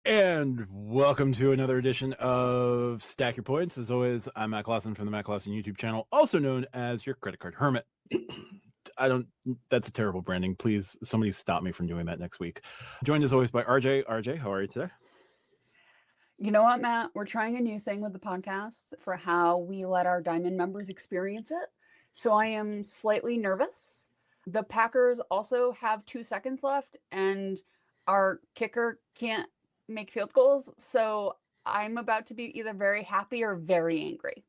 And welcome to another edition of Stack Your Points. As always, I'm Matt Clausen from the Matt Clausen YouTube channel, also known as your credit card hermit. That's a terrible branding. Please, somebody stop me from doing that next week. Joined as always by RJ. RJ, how are you today? You know what, Matt? We're trying a new thing with the podcast for how we let our Diamond members experience it. So I am slightly nervous. The Packers also have 2 seconds left, and our kicker can't make field goals. So I'm about to be either very happy or very angry.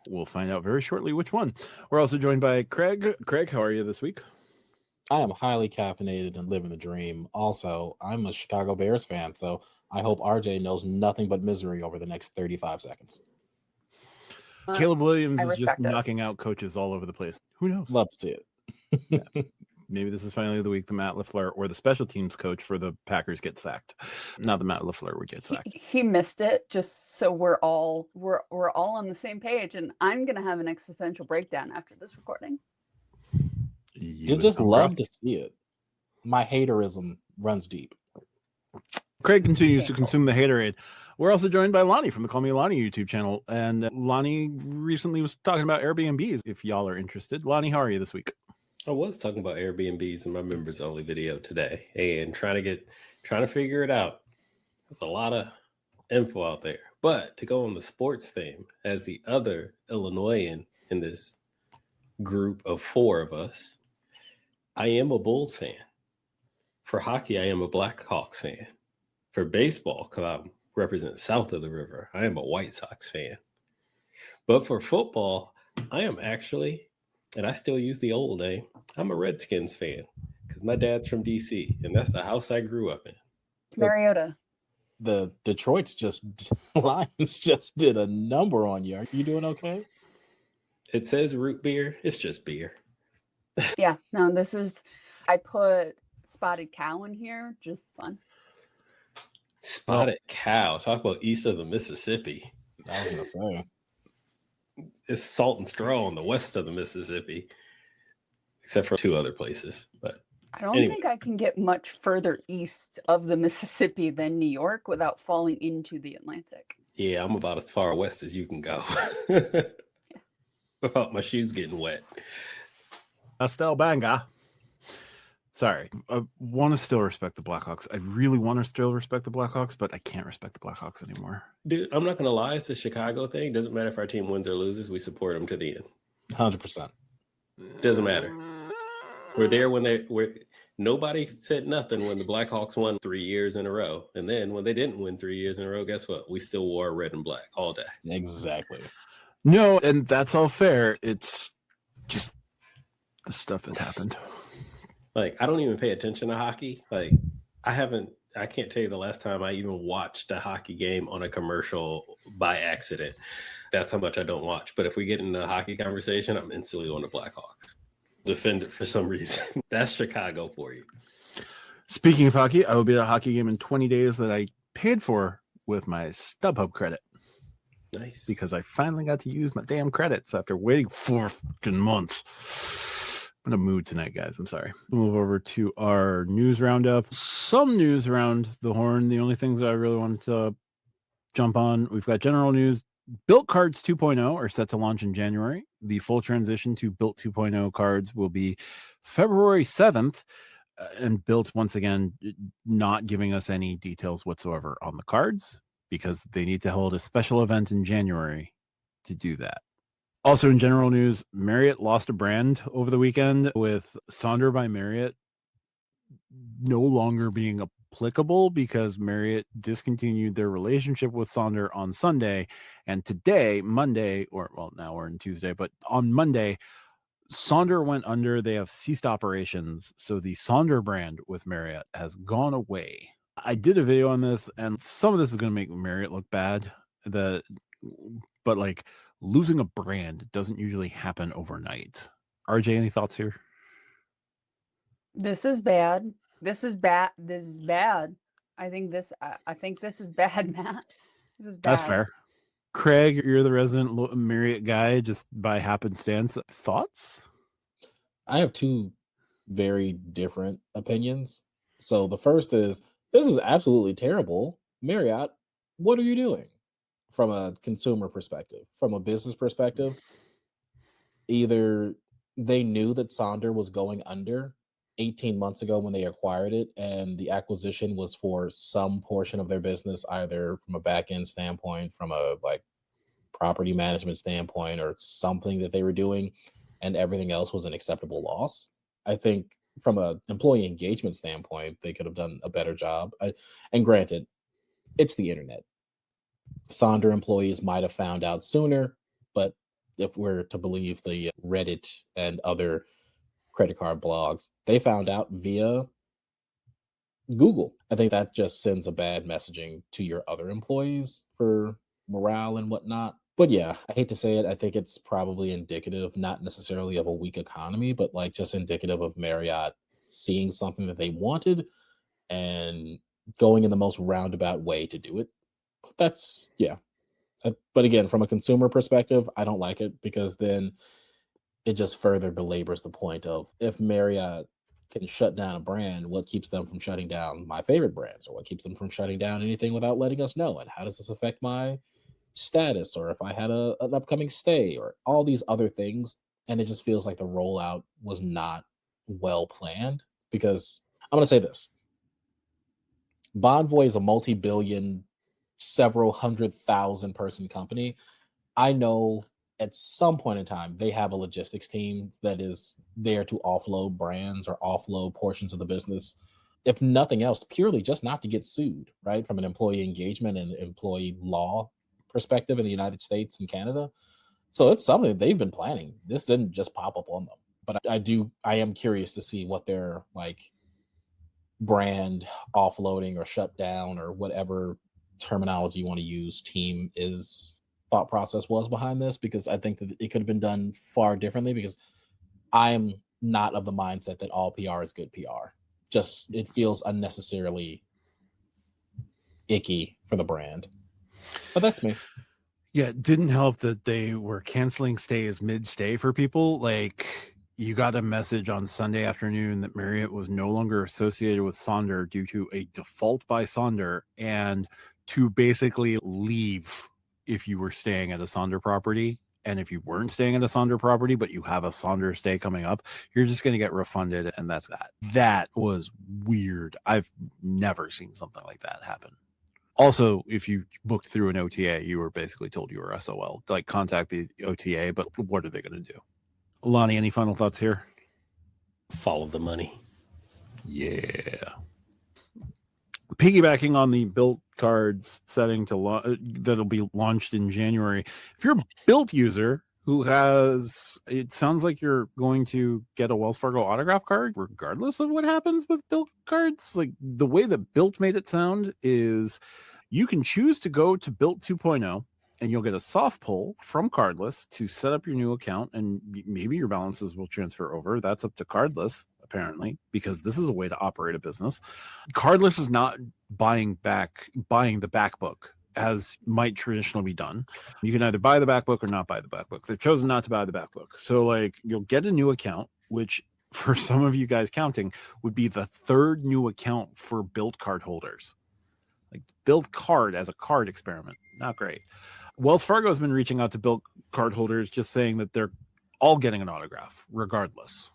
We'll find out very shortly which one. We're also joined by Craig. Craig, how are you this week? I am highly caffeinated and living the dream. Also, I'm a Chicago Bears fan, so I hope RJ knows nothing but misery over the next 35 seconds. Caleb Williams I is just respect it. knocking out coaches all over the place. Who knows? Love to see it. Maybe this is finally the week the Matt LaFleur or the special teams coach for the Packers get sacked. Not the Matt LaFleur would get sacked. He missed it, just so we're all on the same page, and I'm gonna have an existential breakdown after this recording. You just love to see it. My haterism runs deep. Craig continues to consume the haterade. We're also joined by Lonnie from the Call Me Lonnie YouTube channel. And Lonnie recently was talking about Airbnbs, if y'all are interested. Lonnie, how are you this week? I was talking about Airbnbs in my members only video today and trying to figure it out. There's a lot of info out there. But to go on the sports theme, as the other Illinoisan in this group of 4 of us, I am a Bulls fan. For hockey, I am a Blackhawks fan. For baseball, because I represent south of the river, I am a White Sox fan. But for football, I am actually, and I still use the old name, I'm a Redskins fan because my dad's from D.C., and that's the house I grew up in. Mariota. The Detroit's Lions just did a number on you. Are you doing okay? It says root beer. It's just beer. Yeah, no, I put spotted cow in here, just fun. Spotted cow. Talk about east of the Mississippi. I was going to say. It's Salt and Straw on the west of the Mississippi, except for 2 other places. But I don't think I can get much further east of the Mississippi than New York without falling into the Atlantic. Yeah, I'm about as far west as you can go without my shoes getting wet. Estelle Banga. Sorry, I want to still respect the Blackhawks. I really want to still respect the Blackhawks, but I can't respect the Blackhawks anymore. Dude, I'm not going to lie. It's a Chicago thing. Doesn't matter if our team wins or loses. We support them to the end. 100%. Doesn't matter. We're there when nobody said nothing when the Blackhawks won 3 years in a row. And then when they didn't win 3 years in a row, guess what? We still wore red and black all day. Exactly. No, and that's all fair. It's just the stuff that happened. Like, I don't even pay attention to hockey. Like, I can't tell you the last time I even watched a hockey game on a commercial by accident. That's how much I don't watch. But if we get into a hockey conversation, I'm instantly on the Blackhawks. Defend it for some reason. That's Chicago for you. Speaking of hockey, I will be at a hockey game in 20 days that I paid for with my StubHub credit. Nice. Because I finally got to use my damn credits after waiting 4 fucking months. I'm in a mood tonight, guys. I'm sorry. We'll move over to our news roundup. Some news around the horn. The only things that I really wanted to jump on, we've got general news. Bilt cards 2.0 are set to launch in January. The full transition to Bilt 2.0 cards will be February 7th. And Bilt, once again, not giving us any details whatsoever on the cards because they need to hold a special event in January to do that. Also in general news, Marriott lost a brand over the weekend with Sonder by Marriott no longer being applicable because Marriott discontinued their relationship with Sonder on Sunday. And today, Monday, now we're in Tuesday, but on Monday, Sonder went under. They have ceased operations. So the Sonder brand with Marriott has gone away. I did a video on this, and some of this is going to make Marriott look bad. But like, losing a brand doesn't usually happen overnight. RJ, any thoughts here? This is bad. This is bad. I think this is bad, Matt. This is bad. That's fair. Craig, you're the resident Marriott guy, just by happenstance. Thoughts? I have 2 very different opinions. So the first is, this is absolutely terrible Marriott, what are you doing? From a consumer perspective, from a business perspective, either they knew that Sonder was going under 18 months ago when they acquired it, and the acquisition was for some portion of their business, either from a back end standpoint, from a like property management standpoint, or something that they were doing, and everything else was an acceptable loss. I think from a employee engagement standpoint, they could have done a better job. And granted, it's the internet. Sonder employees might have found out sooner, but if we're to believe the Reddit and other credit card blogs, they found out via Google. I think that just sends a bad messaging to your other employees for morale and whatnot. But yeah, I hate to say it. I think it's probably indicative, not necessarily of a weak economy, but like just indicative of Marriott seeing something that they wanted and going in the most roundabout way to do it. But that's, yeah. But again, from a consumer perspective, I don't like it, because then it just further belabors the point of, if Marriott can shut down a brand, what keeps them from shutting down my favorite brands, or what keeps them from shutting down anything without letting us know? And how does this affect my status, or if I had an upcoming stay, or all these other things? And it just feels like the rollout was not well planned, because I'm going to say this. Bonvoy is a multi-billion, several 100,000 person company. I know at some point in time, they have a logistics team that is there to offload brands or offload portions of the business, if nothing else, purely just not to get sued, right? From an employee engagement and employee law perspective in the United States and Canada. So it's something that they've been planning. This didn't just pop up on them. But I am curious to see what their like brand offloading or shut down, or whatever terminology you want to use, team is, thought process was behind this, because I think that it could have been done far differently, because I'm not of the mindset that all PR is good PR. Just, it feels unnecessarily icky for the brand. But that's me. Yeah, it didn't help that they were canceling stays mid-stay for people. Like, you got a message on Sunday afternoon that Marriott was no longer associated with Sonder due to a default by Sonder, and to basically leave if you were staying at a Sonder property. And if you weren't staying at a Sonder property, but you have a Sonder stay coming up, you're just going to get refunded. And that's that. That was weird. I've never seen something like that happen. Also, if you booked through an OTA, you were basically told you were SOL. Like, contact the OTA, but what are they going to do? Lonnie, any final thoughts here? Follow the money. Yeah. Piggybacking on the Bilt cards setting to that'll be launched in January. If you're a Bilt user who has, it sounds like you're going to get a Wells Fargo autograph card regardless of what happens with Bilt cards. Like, the way that Bilt made it sound is you can choose to go to Bilt 2.0 and you'll get a soft pull from Cardless to set up your new account, and maybe your balances will transfer over. That's up to Cardless, apparently, because this is a way to operate a business. Cardless is not buying the back book, as might traditionally be done. You can either buy the back book or not buy the back book. They've chosen not to buy the back book. So, like, you'll get a new account, which for some of you guys counting would be the third new account for Bilt card holders. Like, Bilt card as a card experiment, not great. Wells Fargo has been reaching out to Bilt card holders, just saying that they're all getting an autograph regardless.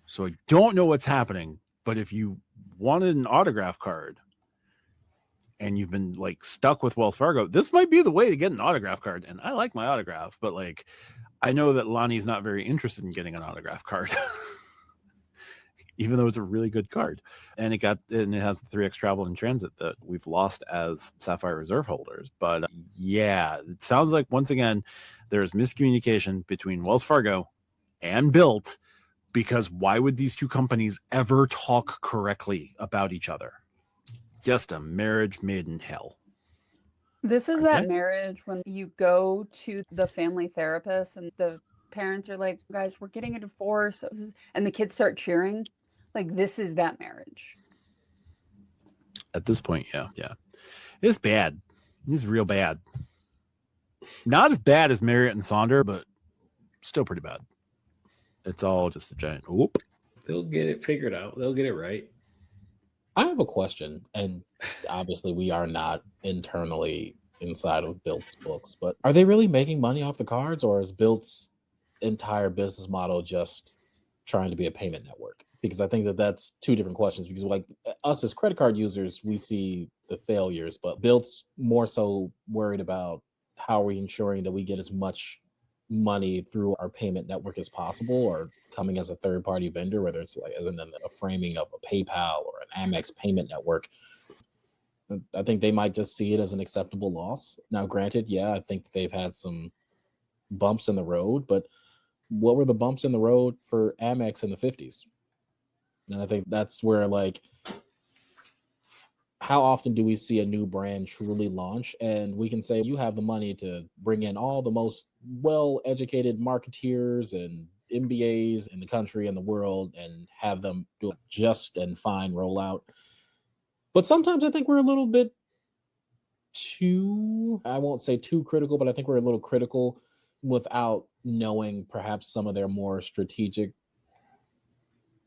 So I don't know what's happening, but if you wanted an autograph card and you've been like stuck with Wells Fargo, this might be the way to get an autograph card. And I like my autograph, but like, I know that Lonnie's not very interested in getting an autograph card. Even though it's a really good card, and it has the 3x travel and transit that we've lost as Sapphire Reserve holders. But yeah, it sounds like once again there's miscommunication between Wells Fargo and Bilt, because why would these two companies ever talk correctly about each other? Just a marriage made in hell. This is that marriage when you go to the family therapist and the parents are like, guys, we're getting a divorce, and the kids start cheering. Like, this is that marriage. At this point, yeah. It's bad. It's real bad. Not as bad as Marriott and Sonder, but still pretty bad. It's all just a giant whoop. They'll get it figured out. They'll get it right. I have a question, and obviously we are not internally inside of Bilt's books, but are they really making money off the cards, or is Bilt's entire business model just trying to be a payment network? Because I think that that's two different questions. Because like us as credit card users, we see the failures, but Bilt's more so worried about how are we ensuring that we get as much money through our payment network as possible, or coming as a third party vendor, whether it's like as in a framing of a PayPal or an Amex payment network. I think they might just see it as an acceptable loss. Now, granted, yeah, I think they've had some bumps in the road, but what were the bumps in the road for Amex in the 50s? And I think that's where, like, how often do we see a new brand truly launch and we can say you have the money to bring in all the most well-educated marketeers and MBAs in the country and the world and have them do a just and fine rollout? But sometimes I think we're a little bit too, I won't say too critical, but I think we're a little critical without knowing perhaps some of their more strategic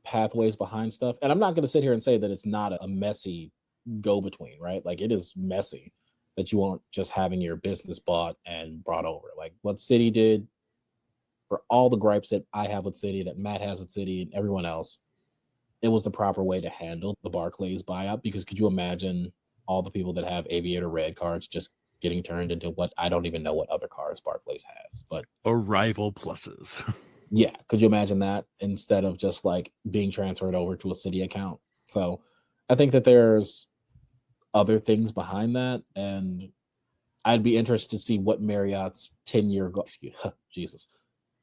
pathways behind stuff. And I'm not going to sit here and say that it's not a messy go between, right? Like, it is messy that you aren't just having your business bought and brought over. Like what Citi did, for all the gripes that I have with Citi, that Matt has with Citi and everyone else, it was the proper way to handle the Barclays buyout. Because could you imagine all the people that have Aviator Red cards just getting turned into what, I don't even know what other cards Barclays has, but Arrival Pluses. yeah, could you imagine that instead of just like being transferred over to a Citi account? So I think that there's other things behind that, and I'd be interested to see what Marriott's 10-year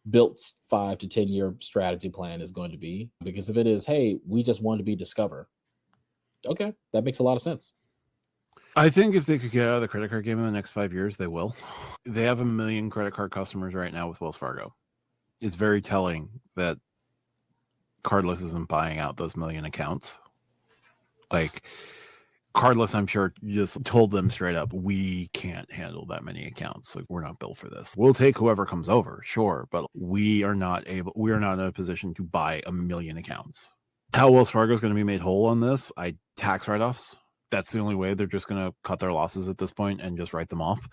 Bilt's 5 to 10 year strategy plan is going to be. Because if it is, hey, we just want to be Discover, okay, that makes a lot of sense. I think if they could get out of the credit card game in the next 5 years, they will. They have 1 million credit card customers right now with Wells Fargo. It's very telling that Cardless isn't buying out those 1 million accounts. Like, Cardless, I'm sure, just told them straight up, we can't handle that many accounts. Like, we're not built for this. We'll take whoever comes over, sure, but we are not in a position to buy 1 million accounts. How Wells Fargo is going to be made whole on this? Tax write-offs. That's the only way. They're just going to cut their losses at this point and just write them off.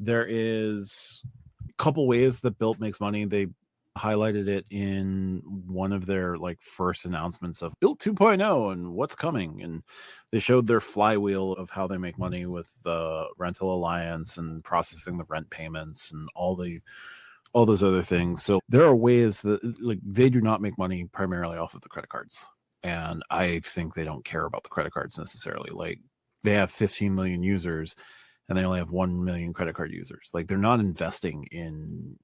There is a couple ways that Bilt makes money. They highlighted it in one of their first announcements of Bilt 2.0 and what's coming, and they showed their flywheel of how they make money with the rental alliance and processing the rent payments and all those other things. So there are ways that they do not make money primarily off of the credit cards, and I think they don't care about the credit cards necessarily. Like, they have 15 million users and they only have 1 million credit card users. Like, they're not investing in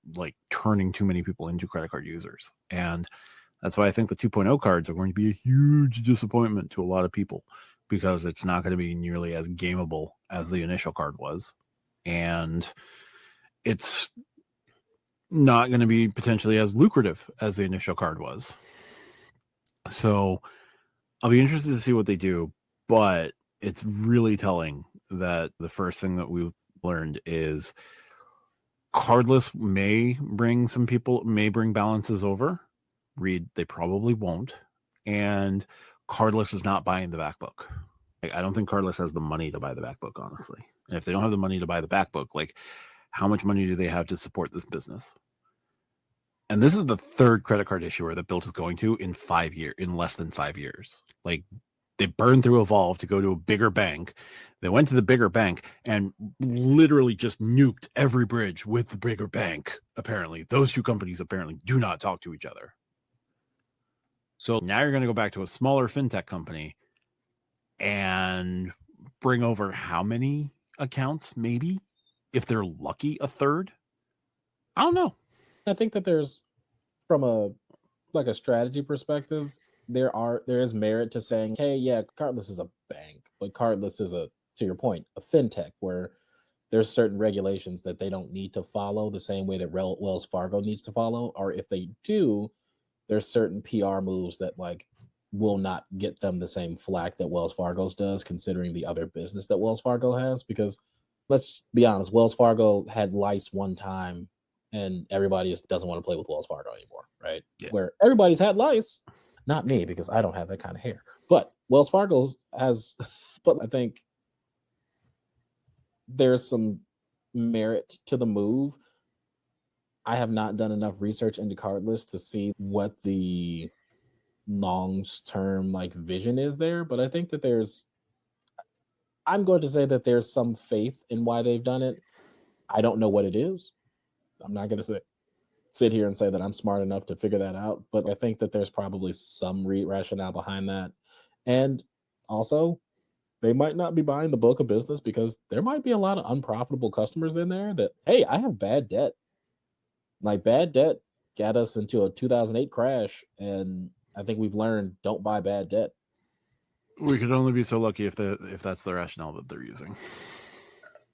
turning too many people into credit card users. And that's why I think the 2.0 cards are going to be a huge disappointment to a lot of people, because it's not going to be nearly as gameable as the initial card was. And it's not going to be potentially as lucrative as the initial card was. So I'll be interested to see what they do, but it's really telling that the first thing that we've learned is Cardless may bring balances over. Read, they probably won't. And Cardless is not buying the back book. I don't think Cardless has the money to buy the back book, honestly. And if they don't have the money to buy the back book, how much money do they have to support this business? And this is the third credit card issuer that Bilt is going to in less than 5 years. They burned through Evolve to go to a bigger bank. They went to the bigger bank and literally just nuked every bridge with the bigger bank. Apparently, those two companies apparently do not talk to each other. So now you're going to go back to a smaller fintech company and bring over how many accounts? Maybe, if they're lucky, a third. I don't know. I think that there's, from a strategy perspective, there is merit to saying, hey, yeah, Cardless is a bank, but Cardless is to your point, a fintech where there's certain regulations that they don't need to follow the same way that Wells Fargo needs to follow. Or if they do, there's certain PR moves that will not get them the same flack that Wells Fargo's does, considering the other business that Wells Fargo has. Because let's be honest, Wells Fargo had lice one time and everybody just doesn't want to play with Wells Fargo anymore, right? Yeah. Where everybody's had lice, Not me, because I don't have that kind of hair. But Wells Fargo has, but I think there's some merit to the move. I have not done enough research into cardless to see what the long-term like vision is there, but I think that I'm going to say that there's some faith in why they've done it. I don't know what it is. I'm not going to sit here and say that I'm smart enough to figure that out, but I think that there's probably some rationale behind that. And also, they might not be buying the book of business because there might be a lot of unprofitable customers in there that, hey, I have bad debt. Like bad debt got us into a 2008 crash, and I think we've learned don't buy bad debt. We could only be so lucky if that's the rationale that they're using.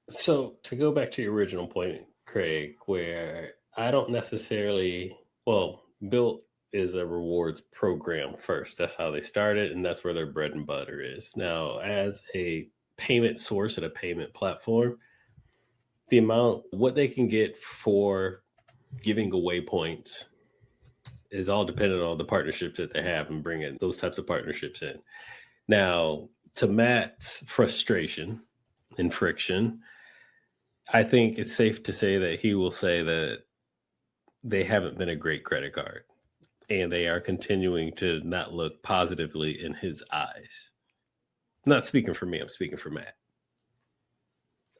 So to go back to your original point, Craig, where I don't necessarily, Bilt is a rewards program first. That's how they started, and that's where their bread and butter is. Now, as a payment source and a payment platform, the amount, what they can get for giving away points is all dependent on the partnerships that they have and bringing those types of partnerships in. Now, to Matt's frustration and friction, I think it's safe to say that he will say that they haven't been a great credit card and they are continuing to not look positively in his eyes. I'm not speaking for me, I'm speaking for Matt.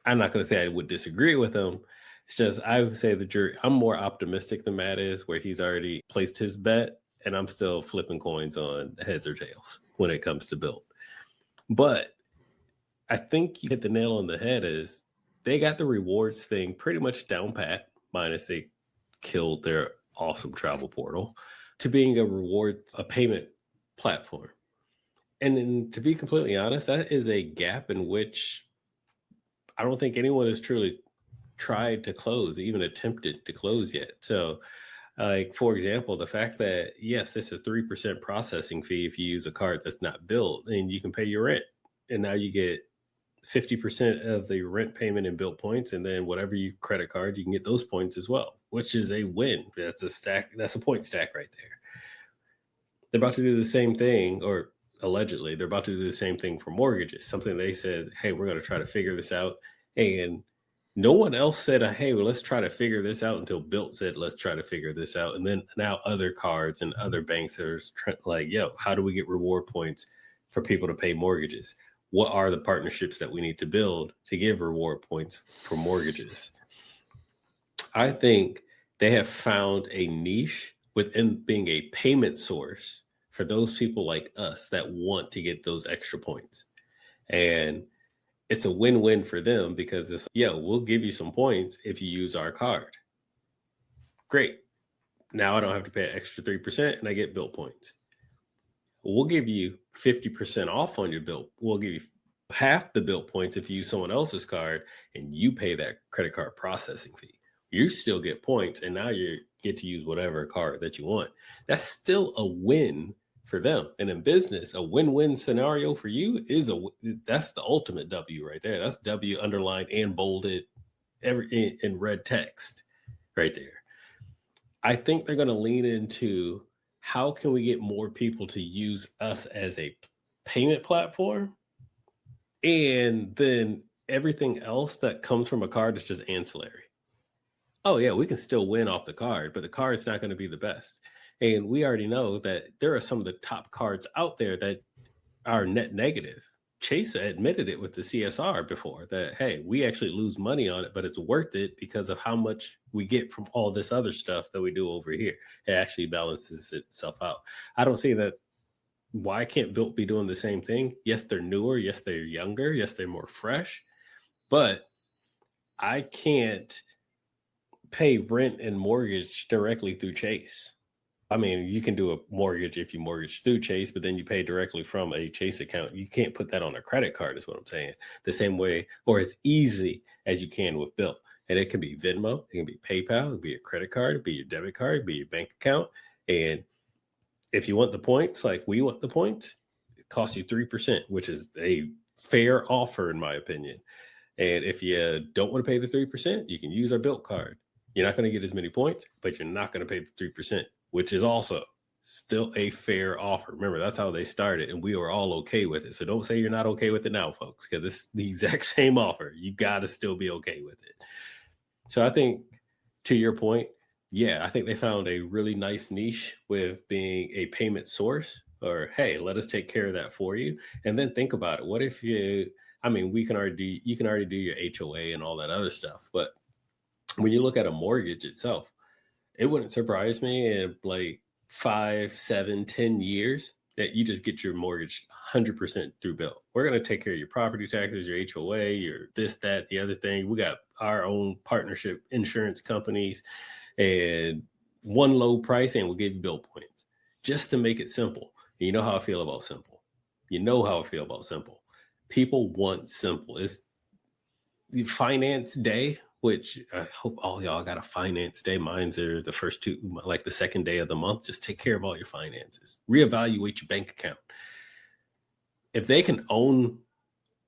I'm not going to say I would disagree with him. It's just, I would say the jury, I'm more optimistic than Matt is, where he's already placed his bet, and I'm still flipping coins on heads or tails when it comes to Bilt. But I think you hit the nail on the head is they got the rewards thing pretty much down pat, minus they killed their awesome travel portal, to being a payment platform. And then, to be completely honest, that is a gap in which I don't think anyone has truly tried to close, even attempted to close yet. So, like, for example, the fact that, yes, it's a 3% processing fee if you use a card that's not Bilt, and you can pay your rent. And now you get 50% of the rent payment in Bilt points, and then whatever you credit card, you can get those points as well, which is a win. That's a stack. That's a point stack right there. They're about to do the same thing, or allegedly, they're about to do the same thing for mortgages. Something they said, hey, we're going to try to figure this out. And no one else said, hey, well, let's try to figure this out, until Bilt said, let's try to figure this out. And then now other cards and other banks are like, yo, how do we get reward points for people to pay mortgages? What are the partnerships that we need to build to give reward points for mortgages? I think they have found a niche within being a payment source for those people like us that want to get those extra points. And it's a win-win for them, because it's, we'll give you some points if you use our card. Great. Now I don't have to pay an extra 3% and I get Bilt points. We'll give you 50% off on your Bilt. We'll give you half the Bilt points if you use someone else's card and you pay that credit card processing fee. You still get points, and now you get to use whatever card that you want. That's still a win for them. And in business, a win-win scenario for you that's the ultimate W right there. That's W underlined and bolded in red text right there. I think they're going to lean into, how can we get more people to use us as a payment platform? And then everything else that comes from a card is just ancillary. Oh yeah, we can still win off the card, but the card's not going to be the best. And we already know that there are some of the top cards out there that are net negative. Chase admitted it with the CSR before, that, hey, we actually lose money on it, but it's worth it because of how much we get from all this other stuff that we do over here. It actually balances itself out. I don't see that. Why can't Bilt be doing the same thing? Yes, they're newer. Yes, they're younger. Yes, they're more fresh. But I can't pay rent and mortgage directly through Chase. I mean, you can do a mortgage if you mortgage through Chase, but then you pay directly from a Chase account. You can't put that on a credit card, is what I'm saying. The same way, or as easy as you can with Bilt. And it can be Venmo, it can be PayPal, it can be a credit card, it can be your debit card, it can be your bank account. And if you want the points, like we want the points, it costs you 3%, which is a fair offer, in my opinion. And if you don't want to pay the 3%, you can use our Bilt card. You're not going to get as many points, but you're not going to pay the 3%, which is also still a fair offer. Remember, that's how they started, and we were all okay with it. So don't say you're not okay with it now, folks, because it's the exact same offer. You got to still be okay with it. So I think, to your point, yeah, I think they found a really nice niche with being a payment source, or hey, let us take care of that for you. And then think about it. What if you can already do your HOA and all that other stuff. But when you look at a mortgage itself, it wouldn't surprise me in like 5, 7, 10 years that you just get your mortgage 100% through Bilt. We're going to take care of your property taxes, your HOA, your this, that, the other thing. We got our own partnership insurance companies and one low price, and we'll give you Bilt points just to make it simple. And you know how I feel about simple. People want simple. It's the finance day, which I hope all y'all got a finance day. Mine's are the first two, like the second day of the month. Just take care of all your finances. Reevaluate your bank account. If they can own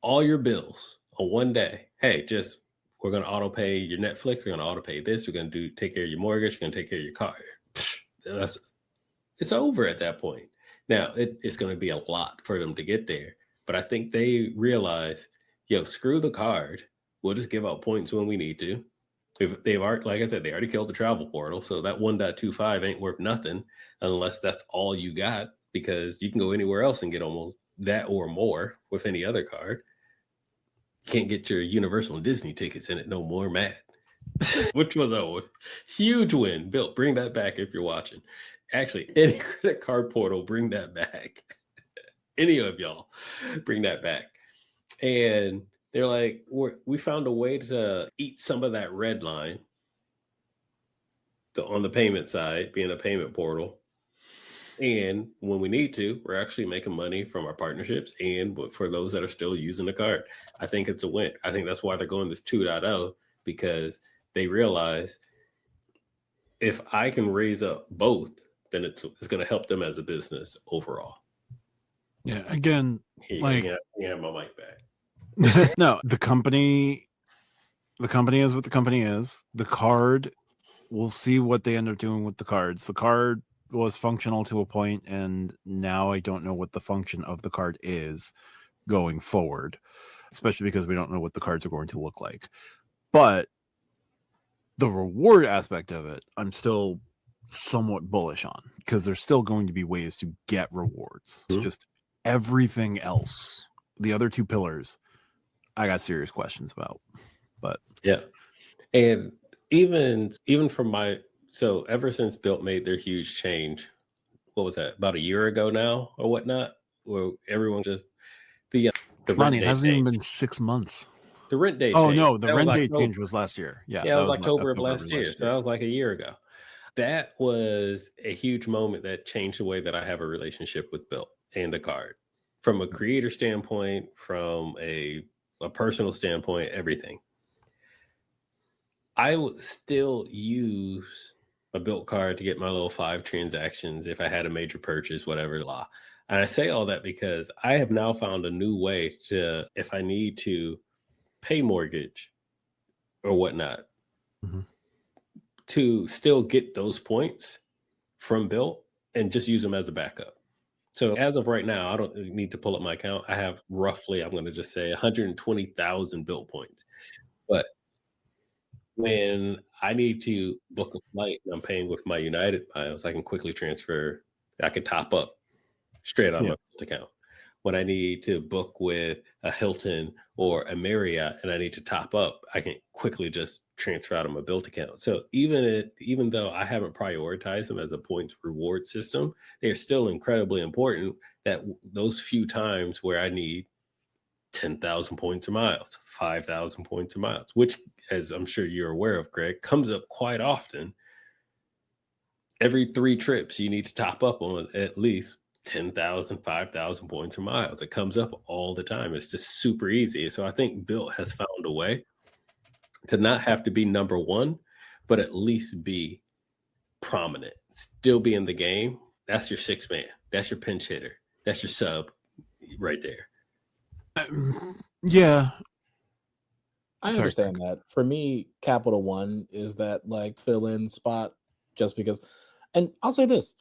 all your bills on one day, hey, we're going to auto pay your Netflix. We're going to auto pay this. We're going to take care of your mortgage. We're going to take care of your car. It's over at that point. Now, it's going to be a lot for them to get there. But I think they realize, screw the card. We'll just give out points when we need to. Like I said, they already killed the travel portal. So that 1.25 ain't worth nothing unless that's all you got, because you can go anywhere else and get almost that or more with any other card. You can't get your Universal and Disney tickets in it no more, Matt. Which one though? Huge win. Bilt, bring that back if you're watching. Actually, any credit card portal, bring that back. Any of y'all, bring that back. And they're like, we found a way to eat some of that red line on the payment side, being a payment portal. And when we need to, we're actually making money from our partnerships and for those that are still using the card. I think it's a win. I think that's why they're going this 2.0, because they realize if I can raise up both, then it's going to help them as a business overall. Yeah, again, Yeah, my mic back. No, the company is what the company is. The card, we'll see what they end up doing with the cards. The card was functional to a point, and now I don't know what the function of the card is going forward, especially because we don't know what the cards are going to look like. But the reward aspect of it, I'm still somewhat bullish on, because there's still going to be ways to get rewards. It's just everything else, the other two pillars, I got serious questions about. But yeah, and even from ever since Bilt made their huge change, what was that, about a year ago now or whatnot, where everyone just the Lonnie, it hasn't even been 6 months. The rent day. Oh no, the rent day change was last year. Yeah, it was October of last year. So that was like a year ago. That was a huge moment that changed the way that I have a relationship with Bilt and the card, from a creator standpoint, from a personal standpoint, everything. I would still use a Bilt card to get my little 5 transactions if I had a major purchase, whatever. And I say all that because I have now found a new way to, if I need to pay mortgage or whatnot, to still get those points from Bilt and just use them as a backup. So as of right now, I don't need to pull up my account. I have roughly, I'm going to just say 120,000 Bilt points. But when I need to book a flight and I'm paying with my United miles, I can quickly transfer. I can top up straight on my account. When I need to book with a Hilton or a Marriott and I need to top up, I can quickly just transfer out of my Bilt account. So even though I haven't prioritized them as a points reward system, they're still incredibly important, that those few times where I need 10,000 points or miles, 5,000 points or miles, which, as I'm sure you're aware of, Greg, comes up quite often. Every 3 trips, you need to top up on at least 10,000, 5,000 points or miles. It comes up all the time. It's just super easy. So I think Bilt has found a way to not have to be number one, but at least be prominent, still be in the game. That's your 6 man. That's your pinch hitter. That's your sub right there. Yeah. I understand that. For me, Capital One is that like fill-in spot, just because. And I'll say this.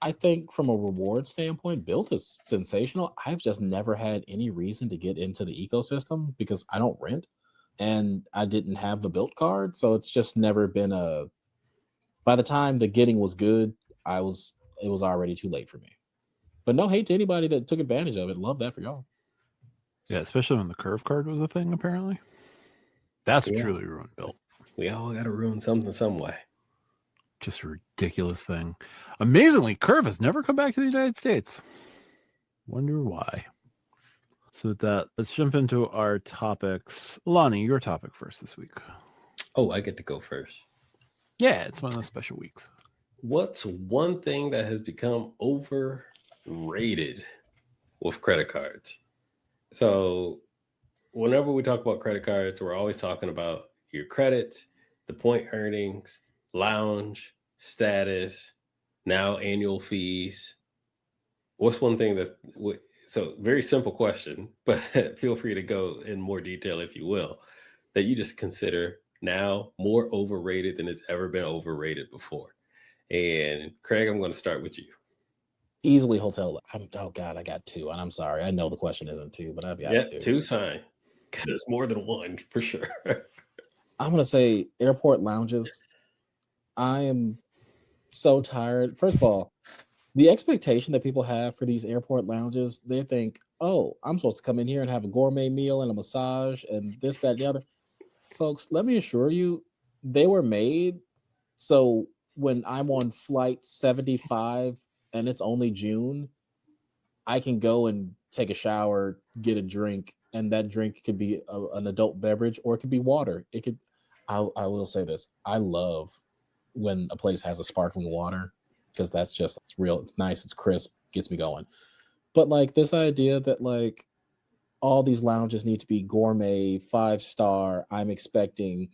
I think from a reward standpoint, Bilt is sensational. I've just never had any reason to get into the ecosystem because I don't rent and I didn't have the Bilt card. So it's just never been a, by the time the getting was good, it was already too late for me. But no hate to anybody that took advantage of it. Love that for y'all. Yeah, especially when the curve card was a thing, apparently. That's what Yeah. truly ruined Bilt. We all got to ruin something some way. Just a ridiculous thing. Amazingly, Curve has never come back to the United States. Wonder why. So with that, let's jump into our topics. Lonnie, your topic first this week. Oh, I get to go first. Yeah, it's one of those special weeks. What's one thing that has become overrated with credit cards? So whenever we talk about credit cards, we're always talking about your credits, the point earnings, lounge, status, now annual fees. What's one thing that, so very simple question, but feel free to go in more detail if you will, that you just consider now more overrated than it's ever been overrated before. And Craig, I'm going to start with you. Easily hotel. Oh God, I got two, and I'm sorry. I know the question isn't two, but I've got two. Two's fine. There's more than one for sure. I'm gonna say airport lounges. I am so tired. First of all, the expectation that people have for these airport lounges, they think, oh, I'm supposed to come in here and have a gourmet meal and a massage and this, that, and the other. Folks, let me assure you, they were made so when I'm on flight 75 and it's only June, I can go and take a shower, get a drink, and that drink could be an adult beverage or it could be water. It could. I will say this: I love when a place has a sparkling water because it's real. It's nice. It's crisp. Gets me going. But like this idea that like all these lounges need to be gourmet, 5-star. I'm expecting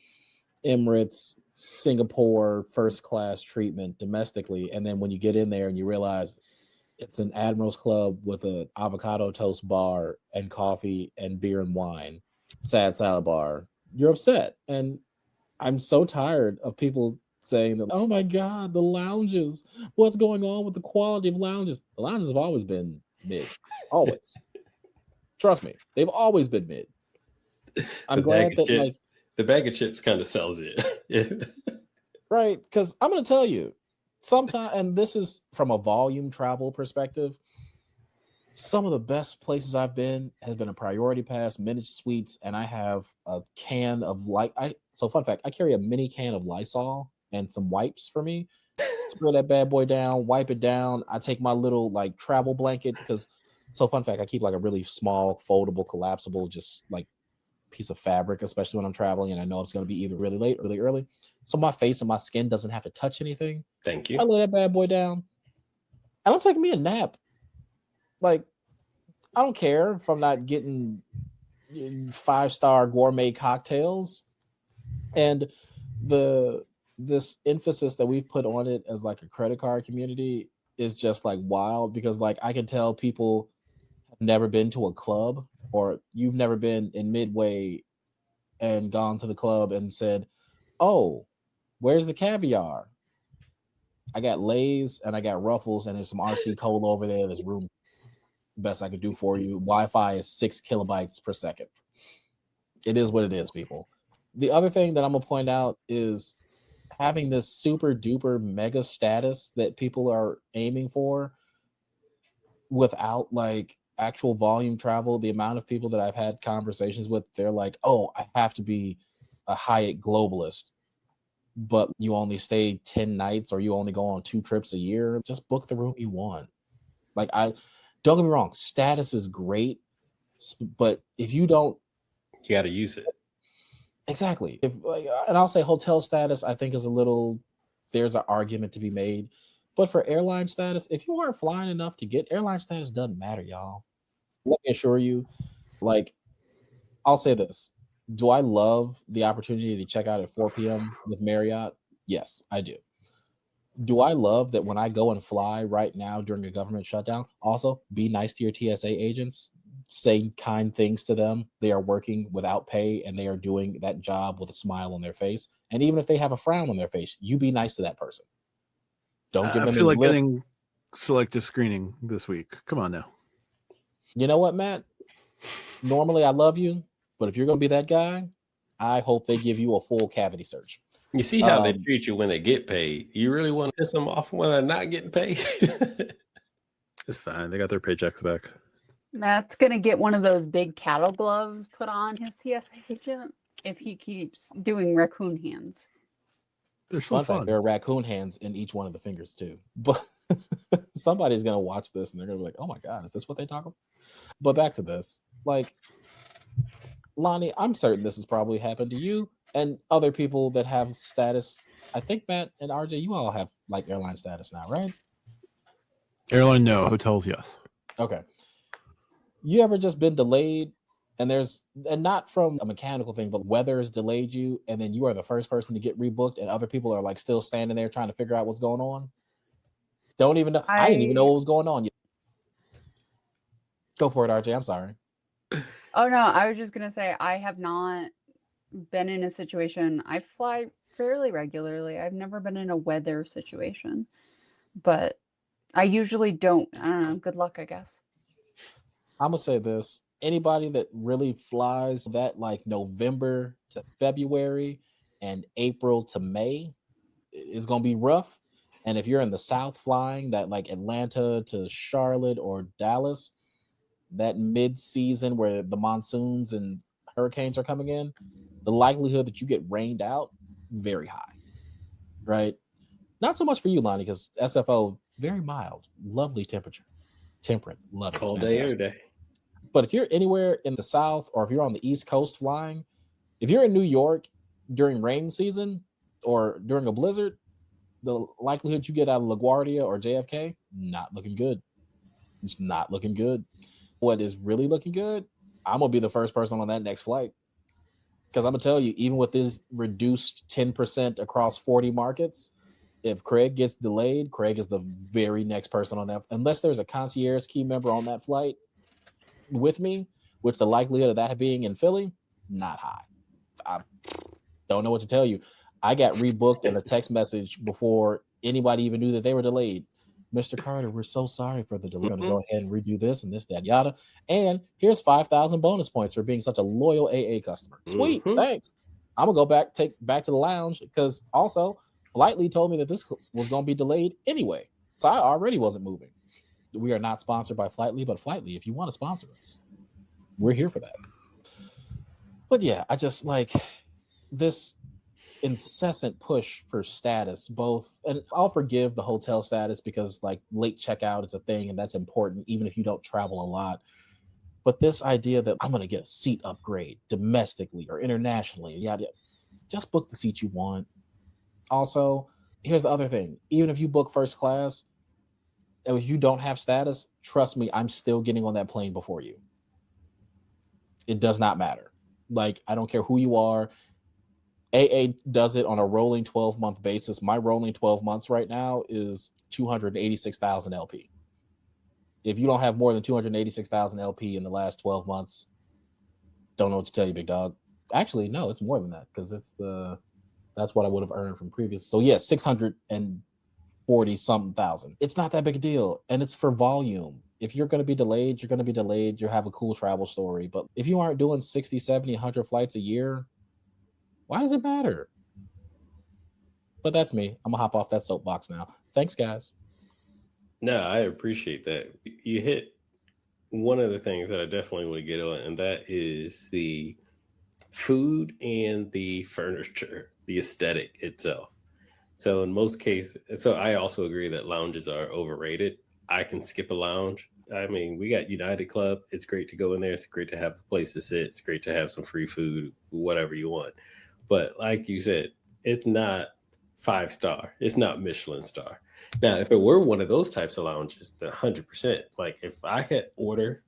Emirates, Singapore, first class treatment domestically, and then when you get in there and you realize it's an Admiral's Club with an avocado toast bar and coffee and beer and wine, sad salad bar, you're upset. And I'm so tired of people saying that, oh my God, the lounges, what's going on with the quality of lounges? The lounges have always been mid, always. Trust me, they've always been mid. I'm glad that like the bag of chips kind of sells it. Right, because I'm going to tell you, sometimes, and this is from a volume travel perspective, some of the best places I've been has been a Priority Pass, Minute Suites, and I have a can of so fun fact, I carry a mini can of Lysol and some wipes for me. Spray that bad boy down, wipe it down. I take my little like travel blanket because, so fun fact, I keep like a really small, foldable, collapsible, just like piece of fabric, especially when I'm traveling and I know it's going to be either really late or really early. So my face and my skin doesn't have to touch anything. Thank you. I lay that bad boy down and I'm taking me a nap. Like, I don't care if I'm not getting 5-star gourmet cocktails. And this emphasis that we've put on it as like a credit card community is just like wild because like I can tell people have never been to a club or you've never been in Midway and gone to the club and said, oh, where's the caviar? I got Lay's and I got Ruffles and there's some RC Cola over there. There's room. The best I could do for you. Wi-Fi is 6 kilobytes per second. It is what it is, people. The other thing that I'm going to point out is having this super duper mega status that people are aiming for without like actual volume travel. The amount of people that I've had conversations with, they're like, oh, I have to be a Hyatt globalist, but you only stay 10 nights or you only go on 2 trips a year. Just book the room you want. Like, don't get me wrong, status is great, but if you don't, you got to use it. Exactly. And I'll say hotel status, I think is there's an argument to be made. But for airline status, if you aren't flying enough to get airline status, doesn't matter, y'all. Let me assure you, like, I'll say this. Do I love the opportunity to check out at 4 p.m. with Marriott? Yes, I do. Do I love that when I go and fly right now during a government shutdown? Also, be nice to your TSA agents. Say kind things to them. They are working without pay and they are doing that job with a smile on their face. And even if they have a frown on their face, you be nice to that person. Don't give them I feel like getting selective screening this week. Come on now. You know what, Matt? Normally I love you, but if you're going to be that guy, I hope they give you a full cavity search. You see how they treat you when they get paid. You really want to piss them off when they're not getting paid? It's fine. They got their paychecks back. Matt's going to get one of those big cattle gloves put on his TSA agent if he keeps doing raccoon hands. They're so fun. There are raccoon hands in each one of the fingers too. But somebody's going to watch this and they're going to be like, oh my God, is this what they talk about? But back to this. Like, Lonnie, I'm certain this has probably happened to you and other people that have status. I think Matt and RJ, you all have like airline status now, right? Airline, no. Hotels, yes. Okay. You ever just been delayed and not from a mechanical thing, but weather has delayed you and then you are the first person to get rebooked and other people are like still standing there trying to figure out what's going on? Don't even know. I didn't even know what was going on yet. Go for it, RJ. I'm sorry. Oh, no. I was just going to say I have not been in a situation. I fly fairly regularly. I've never been in a weather situation, but I usually don't. I don't know. Good luck, I guess. I'm going to say this. Anybody that really flies that like November to February and April to May is going to be rough. And if you're in the South flying that like Atlanta to Charlotte or Dallas, that mid-season where the monsoons and hurricanes are coming in, the likelihood that you get rained out, very high, right? Not so much for you, Lonnie, because SFO, very mild, lovely temperature. Temperate, love it. All day, every day. But if you're anywhere in the South or if you're on the East Coast flying, if you're in New York during rain season or during a blizzard, the likelihood you get out of LaGuardia or JFK, not looking good. It's not looking good. What is really looking good, I'm going to be the first person on that next flight. Because I'm going to tell you, even with this reduced 10% across 40 markets, if Craig gets delayed, Craig is the very next person on that. Unless there's a concierge key member on that flight with me, which the likelihood of that being in Philly, not high. I don't know what to tell you. I got rebooked in a text message before anybody even knew that they were delayed. Mr. Carter, we're so sorry for the delay. We're going to go ahead and redo this and this, that, yada. And here's 5,000 bonus points for being such a loyal AA customer. Sweet, thanks. I'm going to go back to the lounge because also Flightly told me that this was going to be delayed anyway. So I already wasn't moving. We are not sponsored by Flightly, but Flightly, if you want to sponsor us, we're here for that. But yeah, I just like this incessant push for status, both, and I'll forgive the hotel status because like late checkout is a thing and that's important even if you don't travel a lot. But this idea that I'm going to get a seat upgrade domestically or internationally, yada, just book the seat you want. Also, here's the other thing. Even if you book first class, and if you don't have status, trust me, I'm still getting on that plane before you. It does not matter. Like, I don't care who you are. AA does it on a rolling 12-month basis. My rolling 12 months right now is 286,000 LP. If you don't have more than 286,000 LP in the last 12 months, don't know what to tell you, big dog. Actually, no, it's more than that because that's what I would have earned from previous. So yeah, 640 something thousand. It's not that big a deal, and it's for volume. If you're going to be delayed, you're going to be delayed. You'll have a cool travel story. But if you aren't doing 60, 70, 100 flights a year, why does it matter? But that's me. I'm going to hop off that soapbox now. Thanks, guys. No, I appreciate that. You hit one of the things that I definitely want to get on, and that is the food and the furniture, the aesthetic itself. So in most cases, so I also agree that lounges are overrated. I can skip a lounge. I mean, we got United Club. It's great to go in there. It's great to have a place to sit. It's great to have some free food, whatever you want. But like you said, it's not 5-star. It's not Michelin star. Now, if it were one of those types of lounges, then 100%. Like if I could order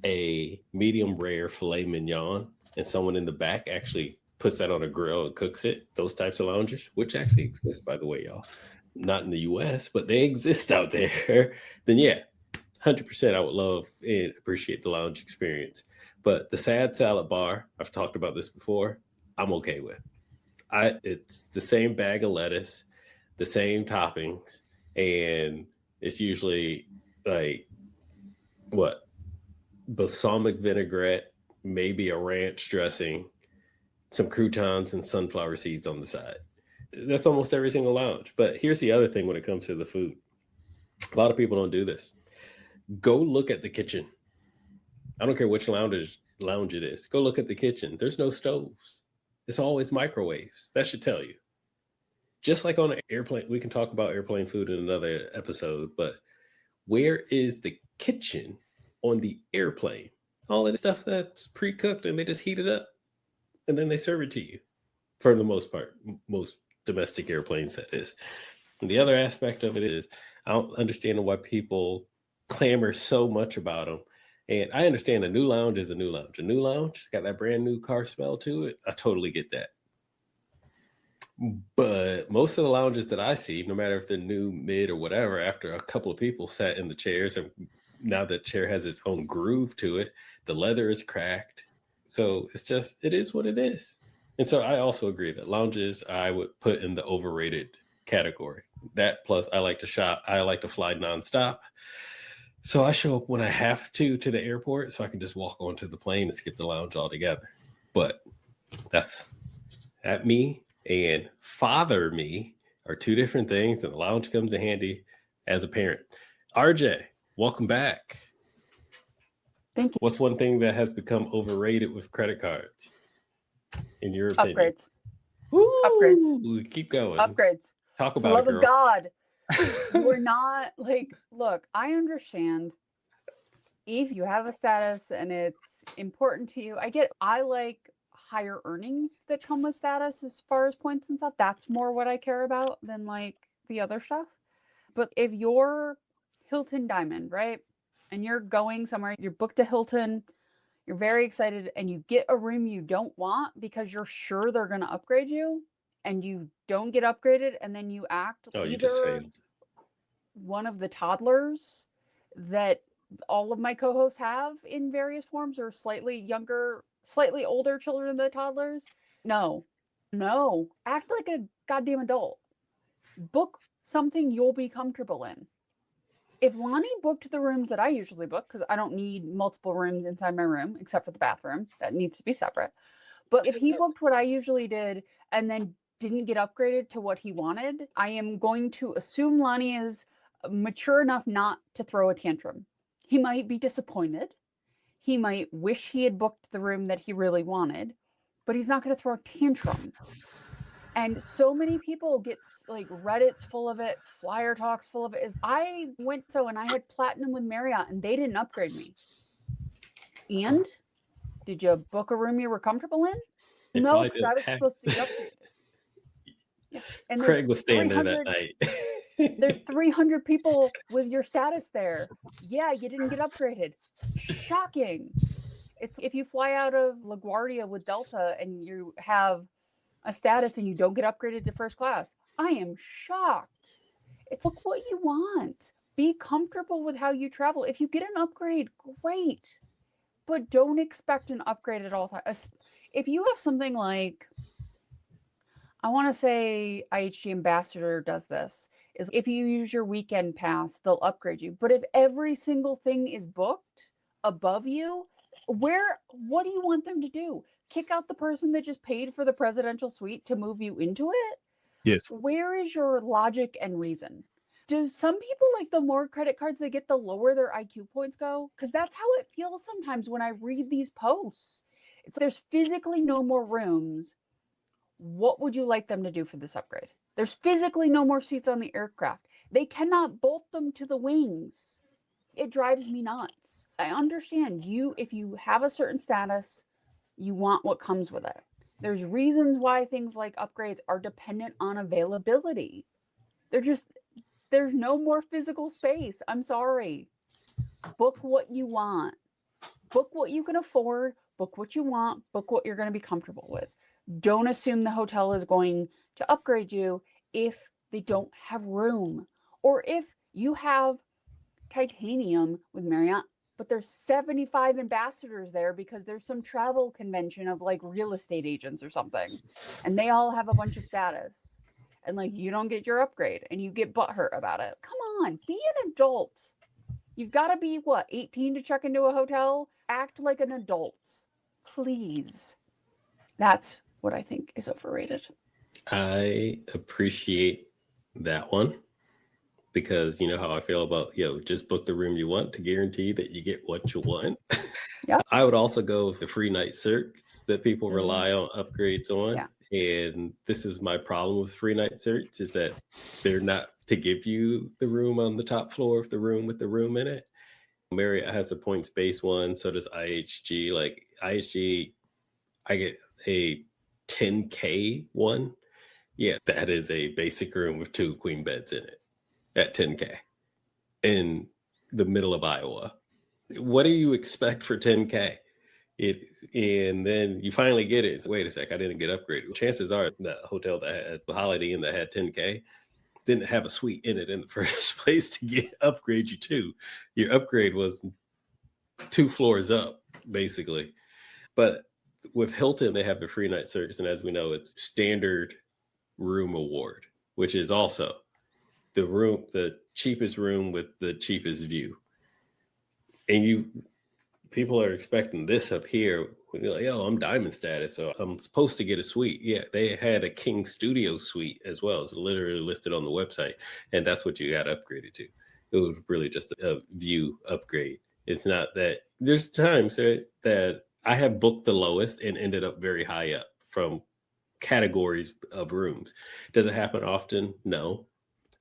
a medium rare filet mignon and someone in the back actually puts that on a grill and cooks it, those types of lounges, which actually exist, by the way, y'all. Not in the US, but they exist out there. Then yeah, 100% I would love and appreciate the lounge experience. But the sad salad bar, I've talked about this before, I'm okay with. It's the same bag of lettuce, the same toppings, and it's usually like what? Balsamic vinaigrette, maybe a ranch dressing, some croutons and sunflower seeds on the side. That's almost every single lounge. But here's the other thing when it comes to the food. A lot of people don't do this. Go look at the kitchen. I don't care which lounge it is. Go look at the kitchen. There's no stoves. It's always microwaves. That should tell you. Just like on an airplane, we can talk about airplane food in another episode, but where is the kitchen on the airplane? All of the stuff that's pre-cooked and they just heat it up and then they serve it to you. For the most part, most domestic airplanes, that is. And the other aspect of it is, I don't understand why people clamor so much about them. And I understand a new lounge is a new lounge. A new lounge got that brand new car smell to it. I totally get that. But most of the lounges that I see, no matter if they're new, mid, or whatever, after a couple of people sat in the chairs, and now the chair has its own groove to it, the leather is cracked. So it is what it is. And so I also agree that lounges I would put in the overrated category. That plus I like to shop. I like to fly nonstop. So I show up when I have to the airport so I can just walk onto the plane and skip the lounge altogether. But that's at me and father me are two different things, and the lounge comes in handy as a parent. RJ, welcome back. Thank you. What's one thing that has become overrated with credit cards, in your opinion? Upgrades. Woo! Upgrades. Keep going. Upgrades. Talk For the about love it, girl. of God. We're not like, look, I understand if you have a status and it's important to you. I like higher earnings that come with status as far as points and stuff. That's more what I care about than like the other stuff. But if you're Hilton Diamond, right? And you're going somewhere, you're booked to Hilton, you're very excited, and you get a room you don't want because you're sure they're going to upgrade you, and you don't get upgraded, and then you act You just either failed. one of the toddlers that all of my co-hosts have in various forms, or slightly younger, slightly older children than the toddlers. No, act like a goddamn adult. Book something you'll be comfortable in. If Lonnie booked the rooms that I usually book, because I don't need multiple rooms inside my room, except for the bathroom, that needs to be separate. But if he booked what I usually did and then didn't get upgraded to what he wanted, I am going to assume Lonnie is mature enough not to throw a tantrum. He might be disappointed. He might wish he had booked the room that he really wanted, but he's not going to throw a tantrum. And so many people get like Reddit's full of it, Flyer Talk's full of it. I had platinum with Marriott and they didn't upgrade me. And did you book a room you were comfortable in? No, because I was supposed to get upgraded. Yeah. And Craig was staying there that night. There's 300 people with your status there. Yeah, you didn't get upgraded. Shocking. It's if you fly out of LaGuardia with Delta and you have a status and you don't get upgraded to first class. I am shocked. It's look what you want. Be comfortable with how you travel. If you get an upgrade, great. But don't expect an upgrade at all times. If you have something like, I want to say IHG Ambassador does this, is if you use your weekend pass, they'll upgrade you. But if every single thing is booked above you, what do you want them to do? Kick out the person that just paid for the presidential suite to move you into it? Yes. Where is your logic and reason? Do some people like the more credit cards they get, the lower their IQ points go? Because that's how it feels sometimes when I read these posts. There's physically no more rooms. What would you like them to do for this upgrade? There's physically no more seats on the aircraft. They cannot bolt them to the wings. It drives me nuts. I understand if you have a certain status, you want what comes with it. There's reasons why things like upgrades are dependent on availability. There's no more physical space. I'm sorry. Book what you want. Book what you can afford. Book what you want. Book what you're going to be comfortable with. Don't assume the hotel is going to upgrade you if they don't have room, or if you have titanium with Marriott, but there's 75 ambassadors there because there's some travel convention of like real estate agents or something, and they all have a bunch of status. and like you don't get your upgrade and you get butthurt about it. Come on, be an adult. You've got to be 18 to check into a hotel? Act like an adult, please. That's what I think is overrated. I appreciate that one because you know how I feel about, just book the room you want to guarantee that you get what you want. Yeah. I would also go with the free night certs that people rely on upgrades on. Yeah. And this is my problem with free night certs is that they're not to give you the room on the top floor of the room with the room in it. Marriott has the points-based one, so does IHG. Like IHG, I get a 10K one. Yeah, that is a basic room with 2 queen beds in it at 10K in the middle of Iowa. What do you expect for 10K? And then you finally get it. So, wait a sec, I didn't get upgraded. Chances are that hotel that had the Holiday Inn that had 10K didn't have a suite in it in the first place to upgrade you to. Your upgrade was 2 floors up, basically. But with Hilton, they have the free night service, and as we know, it's standard room award, which is also the cheapest room with the cheapest view. And people are expecting this up here. You're like, I'm diamond status, so I'm supposed to get a suite. Yeah, they had a King Studio suite as well. It's literally listed on the website, and that's what you got upgraded to. It was really just a view upgrade. It's not that there's times that I have booked the lowest and ended up very high up from categories of rooms. Does it happen often? No.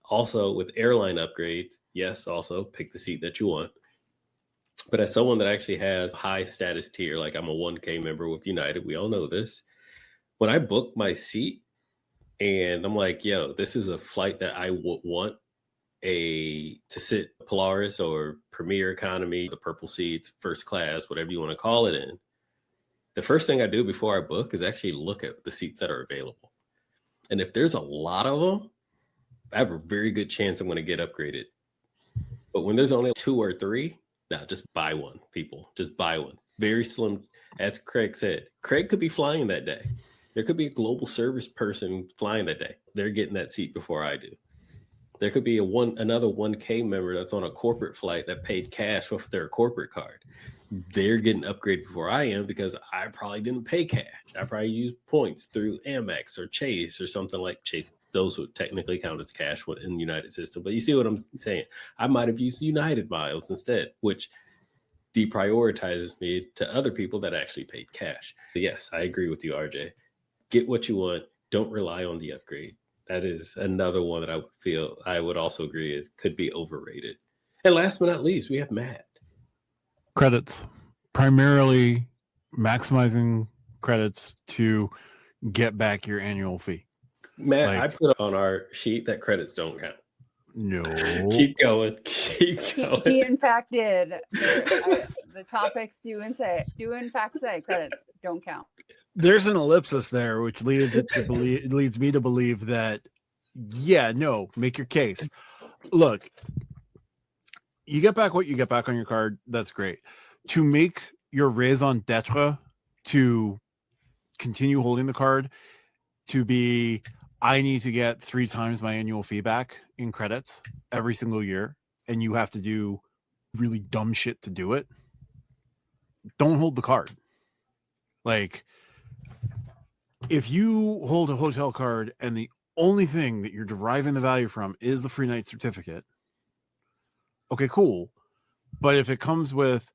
Also, with airline upgrades, yes, also pick the seat that you want. But as someone that actually has high status tier, like I'm a 1K member with United, we all know this. When I book my seat and I'm like, this is a flight that I would want to sit Polaris or Premier Economy, the purple seats, first class, whatever you want to call it in. The first thing I do before I book is actually look at the seats that are available. And if there's a lot of them, I have a very good chance I'm going to get upgraded. But when there's only 2 or 3, no, just buy one, people. Just buy one. Very slim. As Craig said, Craig could be flying that day. There could be a global service person flying that day. They're getting that seat before I do. There could be another 1K member that's on a corporate flight that paid cash with their corporate card. They're getting upgraded before I am because I probably didn't pay cash. I probably used points through Amex or Chase or something like Chase. Those would technically count as cash in the United system. But you see what I'm saying? I might have used United miles instead, which deprioritizes me to other people that actually paid cash. But yes, I agree with you, RJ. Get what you want. Don't rely on the upgrade. That is another one that I would also agree could be overrated. And last but not least, we have Matt. Credits. Primarily maximizing credits to get back your annual fee. Matt, I put on our sheet that credits don't count. No. Keep going. He in fact did. The topics do in fact say credits don't count. There's an ellipsis there, which leads me to believe that, make your case. Look, you get back what you get back on your card. That's great. To make your raison d'etre to continue holding the card to be, I need to get 3 times my annual fee back in credits every single year, and you have to do really dumb shit to do it. Don't hold the card. Like, if you hold a hotel card and the only thing that you're deriving the value from is the free night certificate, okay, cool. But if it comes with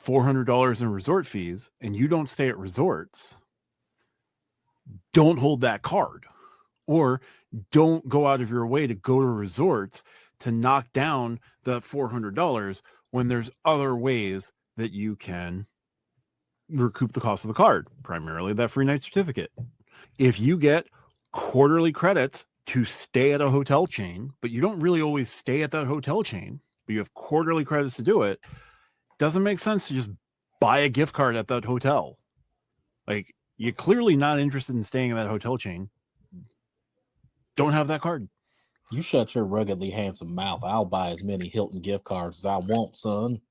$400 in resort fees and you don't stay at resorts, don't hold that card, or don't go out of your way to go to resorts to knock down that $400 when there's other ways that you can recoup the cost of the card, primarily that free night certificate. If you get quarterly credits to stay at a hotel chain, but you don't really always stay at that hotel chain, but you have quarterly credits to do it, doesn't make sense to just buy a gift card at that hotel. Like, you're clearly not interested in staying in that hotel chain. Don't have that card. You shut your ruggedly handsome mouth. I'll buy as many Hilton gift cards as I want, son.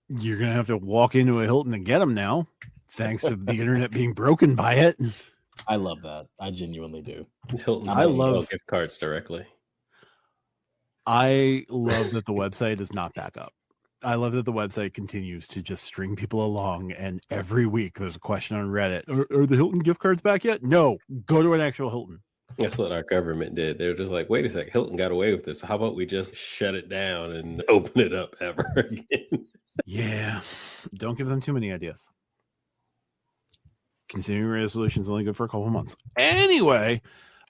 You're going to have to walk into a Hilton and get them now, thanks to the internet being broken by it. I love that. I genuinely do. Hilton I selling love- gift cards directly. I love that the website is not back up. I love that the website continues to just string people along, and every week there's a question on Reddit. Are the Hilton gift cards back yet? No. Go to an actual Hilton. That's what our government did. They were just like, wait a sec, Hilton got away with this. How about we just shut it down and open it up ever again? Yeah. Don't give them too many ideas. Continuing resolution is only good for a couple months. Anyway,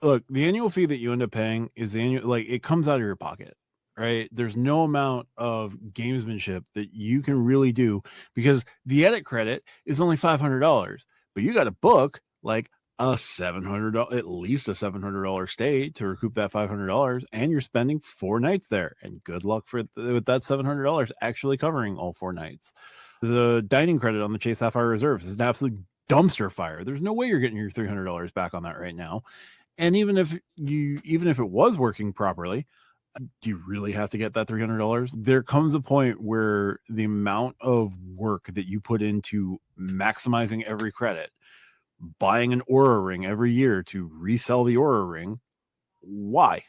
look, the annual fee that you end up paying is the annual, like, it comes out of your pocket, right? There's no amount of gamesmanship that you can really do because the edit credit is only $500, but you got to book like a $700, at least a $700 stay to recoup that $500, and you're spending 4 nights there. And good luck with that $700 actually covering all 4 nights. The dining credit on the Chase Sapphire Reserve is an absolute dumpster fire. There's no way you're getting your $300 back on that right now. And even if it was working properly, do you really have to get that $300? There comes a point where the amount of work that you put into maximizing every credit, buying an Aura ring every year to resell the Aura ring, why?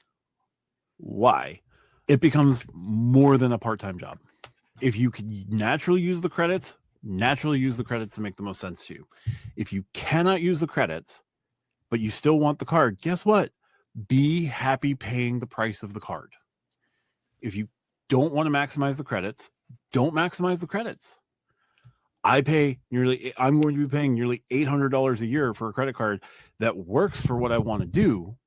It becomes more than a part-time job. If you can naturally use the credits to make the most sense to you. If you cannot use the credits, but you still want the card, guess what? Be happy paying the price of the card. If you don't want to maximize the credits, don't maximize the credits. I'm going to be paying nearly $800 a year for a credit card that works for what I want to do,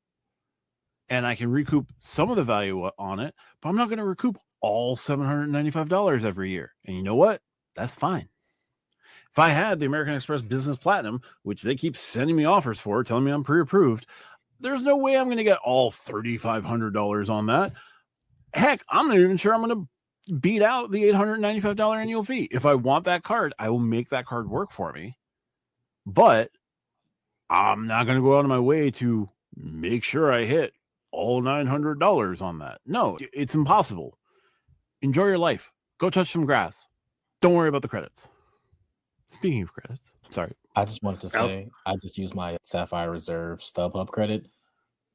and I can recoup some of the value on it, but I'm not going to recoup all $795 every year. And you know what? That's fine. If I had the American Express Business Platinum, which they keep sending me offers for, telling me I'm pre-approved, there's no way I'm going to get all $3,500 on that. Heck, I'm not even sure I'm going to beat out the $895 annual fee. If I want that card, I will make that card work for me. But I'm not going to go out of my way to make sure I hit all $900 on that. No, it's impossible. Enjoy your life. Go touch some grass. Don't worry about the credits. Speaking of credits, sorry. I just wanted to say, I just used my Sapphire Reserve StubHub credit.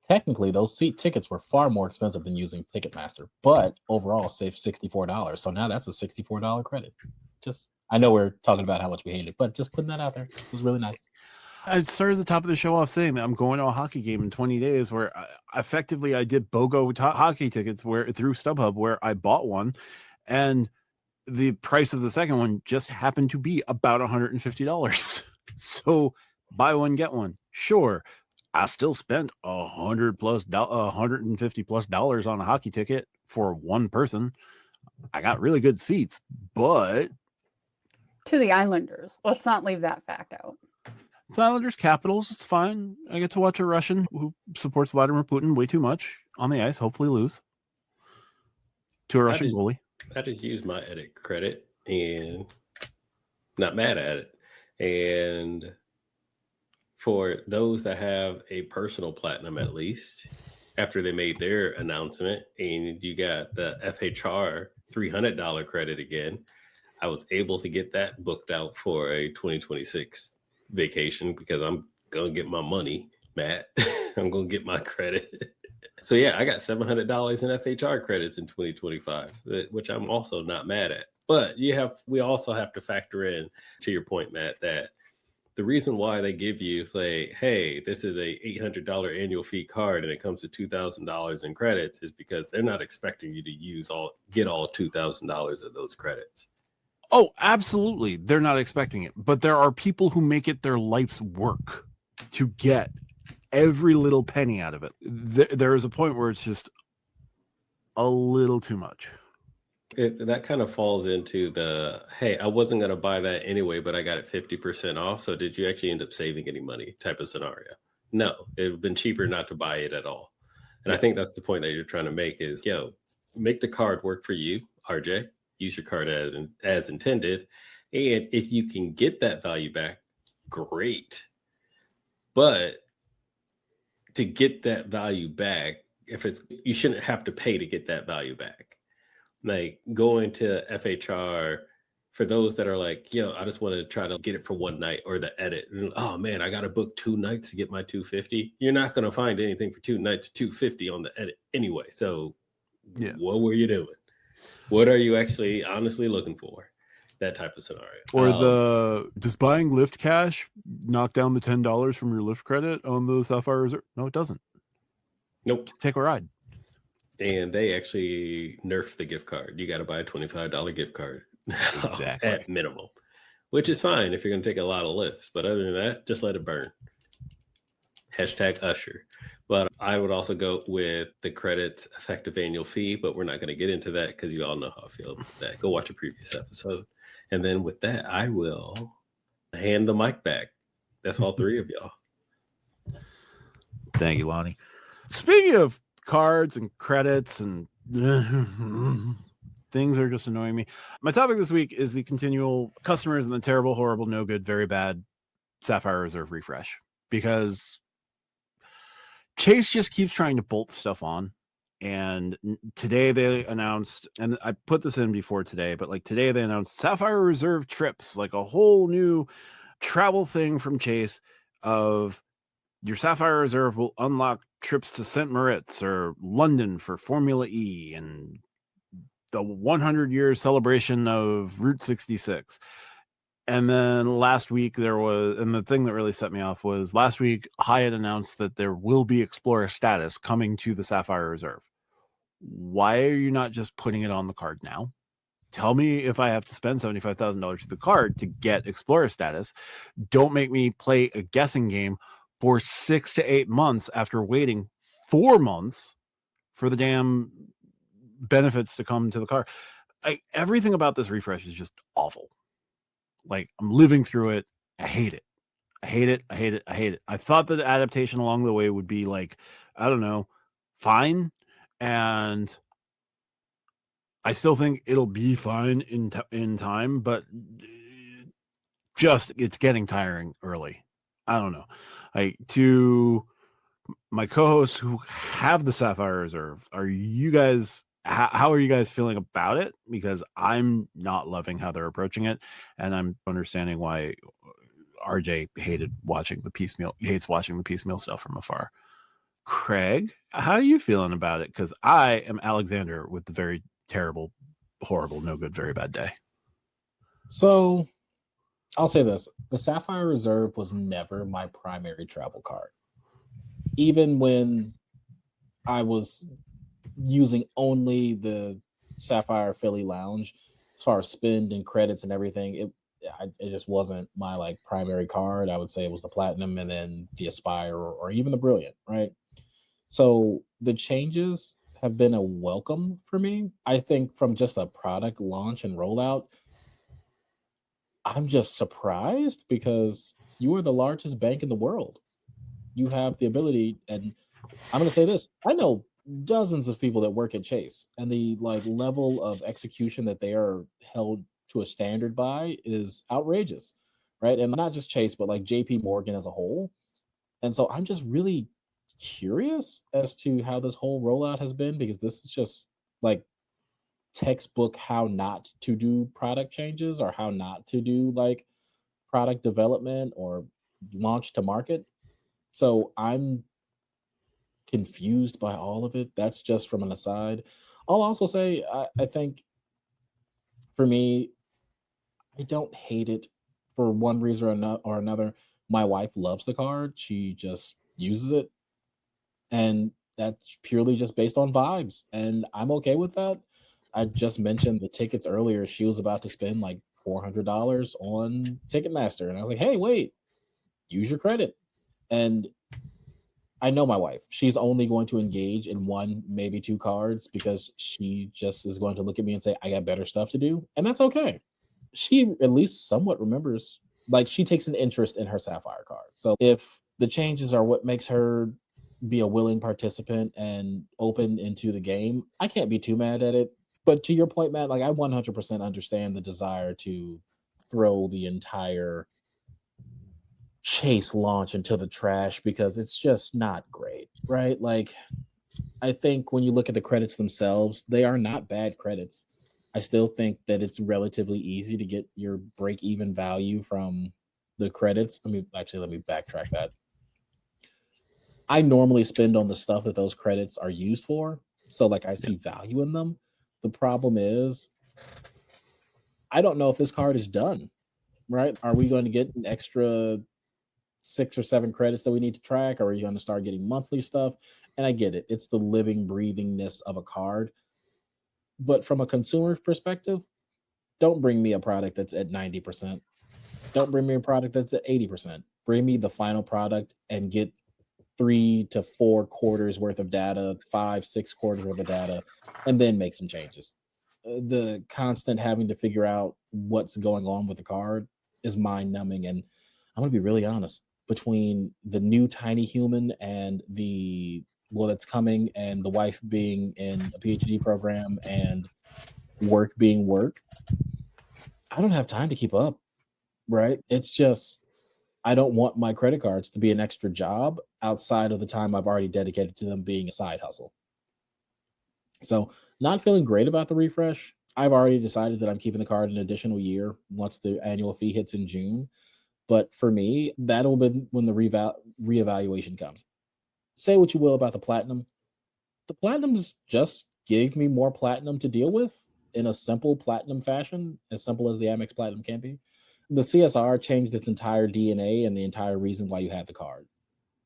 Technically, those seat tickets were far more expensive than using Ticketmaster, but overall saved $64. So now that's a $64 credit. I know we're talking about how much we hate it, but just putting that out there. It was really nice. I started the top of the show off saying that I'm going to a hockey game in 20 days where I did BOGO hockey tickets through StubHub, where I bought one, and the price of the second one just happened to be about $150. So buy one, get one. Sure. I still spent $150+ on a hockey ticket for one person. I got really good seats, but To the Islanders. Let's not leave that fact out. it's Islanders Capitals. It's fine. I get to watch a Russian who supports Vladimir Putin way too much on the ice, hopefully lose to a Russian goalie. I just used my edit credit and not mad at it. And for those that have a personal platinum, at least after they made their announcement, and you got the FHR $300 credit again, I was able to get that booked out for a 2026 vacation because I'm going to get my money, Matt. I'm going to get my credit. So yeah, I got $700 in FHR credits in 2025, which I'm also not mad at. But we also have to factor in, to your point, Matt, that the reason why they give you, say, hey, this is a $800 annual fee card and it comes to $2,000 in credits, is because they're not expecting you to get all $2,000 of those credits. Oh, absolutely. They're not expecting it. But there are people who make it their life's work to get every little penny out of it. There is a point where it's just a little too much. That kind of falls into the, hey, I wasn't going to buy that anyway, but I got it 50% off. So did you actually end up saving any money type of scenario? No, it would have been cheaper not to buy it at all. And I think that's the point that you're trying to make is, make the card work for you, RJ. Use your card as intended. And if you can get that value back, great. But to get that value back, you shouldn't have to pay to get that value back. Like going to FHR for those that are like, I just want to try to get it for one night or the edit. And, oh man, I got to book 2 nights to get my $250. You're not going to find anything for 2 nights, $250 on the edit anyway. So what were you doing? What are you actually honestly looking for? That type of scenario. Or does buying Lyft cash knock down the $10 from your Lyft credit on the Sapphire Reserve? No, it doesn't. Nope. Just take a ride. And they actually nerfed the gift card. You got to buy a $25 gift card Exactly. at minimum, which is fine if you're going to take a lot of lifts. But other than that, just let it burn. #Usher. But I would also go with the credits effective annual fee, but we're not going to get into that because you all know how I feel about that. Go watch a previous episode. And then with that, I will hand the mic back. That's all 3 of y'all. Thank you, Lonnie. Speaking of cards and credits and things are just annoying me. My topic this week is the continual customers and the terrible, horrible, no good, very bad Sapphire Reserve refresh, because Chase just keeps trying to bolt stuff on. And today they announced, and I put this in before today, but like today they announced Sapphire Reserve trips, like a whole new travel thing from Chase of your Sapphire Reserve will unlock trips to St. Moritz or London for Formula E and the 100-year celebration of Route 66. And then last week and the thing that really set me off was last week Hyatt announced that there will be Explorer status coming to the Sapphire Reserve. Why are you not just putting it on the card now? Tell me if I have to spend $75,000 to the card to get Explorer status. Don't make me play a guessing game for 6 to 8 months after waiting 4 months for the damn benefits to come to the car. Everything about this refresh is just awful. Like, I'm living through it. I hate it. I hate it. I hate it. I hate it. I thought that the adaptation along the way would be like, I don't know, fine. And I still think it'll be fine in time, but just it's getting tiring early. I don't know. To my co-hosts who have the Sapphire Reserve, are you guys? How are you guys feeling about it? Because I'm not loving how they're approaching it, and I'm understanding why RJ hates watching the piecemeal stuff from afar. Craig, how are you feeling about it? Because I am Alexander with the very terrible, horrible, no good, very bad day. So I'll say this. The Sapphire Reserve was never my primary travel card. Even when I was using only the Sapphire Philly Lounge, as far as spend and credits and everything, it just wasn't my like primary card. I would say it was the Platinum and then the Aspire or even the Brilliant, right? So the changes have been a welcome for me. I think from just a product launch and rollout, I'm just surprised because you are the largest bank in the world. You have the ability, and I'm going to say this. I know dozens of people that work at Chase, and the like level of execution that they are held to a standard by is outrageous, right? And not just Chase, but like JP Morgan as a whole. And so I'm just really curious as to how this whole rollout has been, because this is just like textbook how not to do product changes or how not to do like product development or launch to market. So I'm confused by all of it. That's just from an aside. I'll also say I think for me, I don't hate it for one reason or another. My wife loves the card. She just uses it. And that's purely just based on vibes. And I'm okay with that. I just mentioned the tickets earlier. She was about to spend like $400 on Ticketmaster. And I was like, hey, wait, use your credit. And I know my wife. She's only going to engage in 1, maybe 2 cards because she just is going to look at me and say, I got better stuff to do. And that's okay. She at least somewhat remembers, like she takes an interest in her Sapphire card. So if the changes are what makes her be a willing participant and open into the game, I can't be too mad at it. But to your point, Matt, like I 100% understand the desire to throw the entire Chase launch into the trash because it's just not great, right? Like I think when you look at the credits themselves, they are not bad credits. I still think that it's relatively easy to get your break-even value from the credits. Let me backtrack that. I normally spend on the stuff that those credits are used for. So like I see value in them. The problem is I don't know if this card is done, right? Are we going to get an extra 6 or 7 credits that we need to track? Or are you going to start getting monthly stuff? And I get it. It's the living, breathingness of a card. But from a consumer perspective, don't bring me a product that's at 90%. Don't bring me a product that's at 80%. Bring me the final product and get 3 to 4 quarters worth of data, 5, 6 quarters worth of data, and then make some changes. The constant having to figure out what's going on with the card is mind numbing. And I'm going to be really honest, between the new tiny human and that's coming, and the wife being in a PhD program and work being work, I don't have time to keep up, right? It's just, I don't want my credit cards to be an extra job outside of the time I've already dedicated to them being a side hustle. So, not feeling great about the refresh. I've already decided that I'm keeping the card an additional year once the annual fee hits in June. But for me, that'll be when the reevaluation comes. Say what you will about the platinum. The platinums just gave me more platinum to deal with in a simple platinum fashion, as simple as the Amex Platinum can be. The CSR changed its entire DNA and the entire reason why you had the card.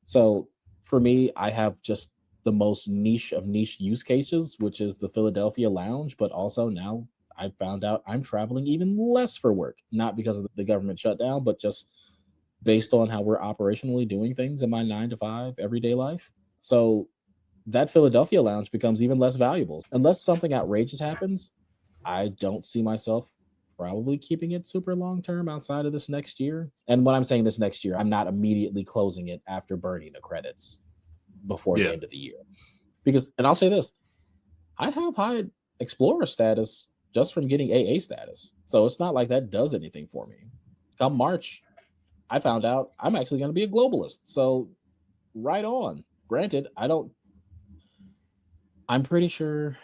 So for me, I have just the most niche of niche use cases, which is the Philadelphia Lounge. But also now I found out I'm traveling even less for work, not because of the government shutdown, but just based on how we're operationally doing things in my 9 to 5 everyday life. So that Philadelphia Lounge becomes even less valuable. Unless something outrageous happens, I don't see myself probably keeping it super long term outside of this next year. And when I'm saying this next year, I'm not immediately closing it after burning the credits before the end of the year. Because, and I'll say this, I have high Explorer status just from getting AA status. So it's not like that does anything for me. Come March, I found out I'm actually going to be a globalist. So right on. Granted, I'm pretty sure,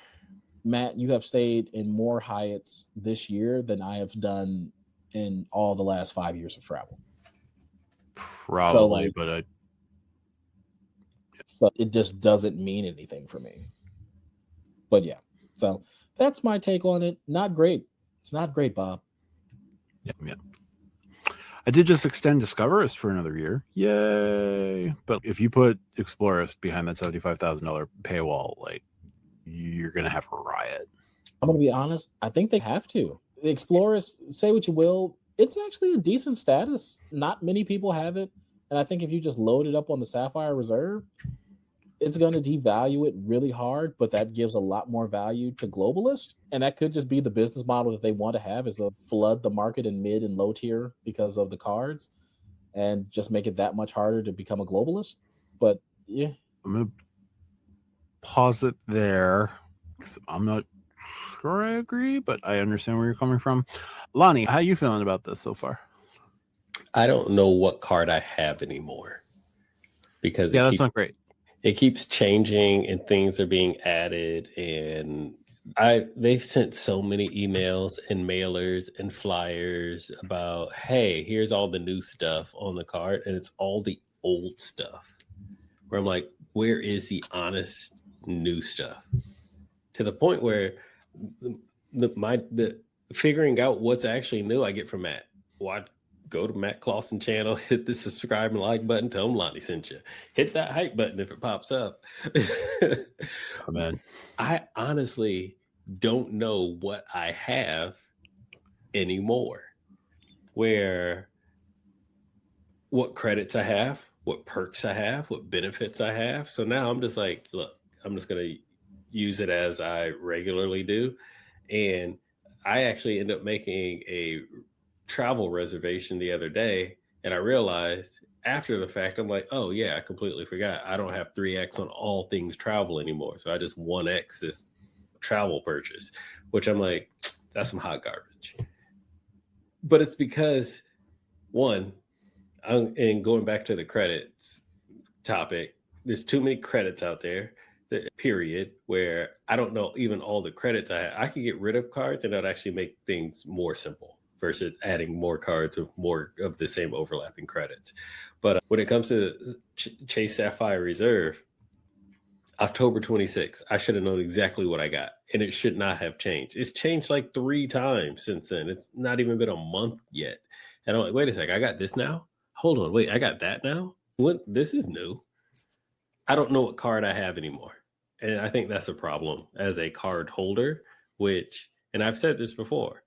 Matt, you have stayed in more Hyatts this year than I have done in all the last 5 years of travel. Probably, so it just doesn't mean anything for me. But yeah, so that's my take on it. Not great. It's not great, Bob. Yeah. I did just extend Discoverist for another year. Yay. But if you put Explorist behind that $75,000 paywall, like, you're going to have a riot. I'm going to be honest. I think they have to. The Explorers, say what you will, it's actually a decent status. Not many people have it. And I think if you just load it up on the Sapphire Reserve, it's going to devalue it really hard, but that gives a lot more value to globalists. And that could just be the business model that they want to have, is to flood the market in mid and low tier because of the cards and just make it that much harder to become a globalist. But yeah. I'm going to pause it there because I'm not sure I agree, but I understand where you're coming from. Lonnie, how are you feeling about this so far? I don't know what card I have anymore because that's not great. It keeps changing and things are being added, and they've sent so many emails and mailers and flyers about, hey, here's all the new stuff on the card, and it's all the old stuff. Where I'm like, where is the honest new stuff? To the point where the figuring out what's actually new I get from Matt. Go to Matt Clausen channel, hit the subscribe and like button, tell him Lonnie sent you. Hit that hype button if it pops up. Oh, man. I honestly don't know what I have anymore. What credits I have, what perks I have, what benefits I have. So now I'm just like, look, I'm just going to use it as I regularly do. And I actually end up making a travel reservation the other day, and I realized after the fact, I'm like, oh yeah, I completely forgot. I don't have 3x on all things travel anymore. So I just 1x this travel purchase, which I'm like, that's some hot garbage. But it's because, one, and going back to the credits topic, there's too many credits out there. the period where I don't know even all the credits I have. I can get rid of cards and that would actually make things more simple versus adding more cards with more of the same overlapping credits. But when it comes to Chase Sapphire Reserve, October 26th, I should have known exactly what I got, and it should not have changed. It's changed like 3 times since then. It's not even been a month yet. And I'm like, wait a sec, I got this now? Hold on, wait, I got that now? What? This is new. I don't know what card I have anymore. And I think that's a problem as a card holder, which, and I've said this before,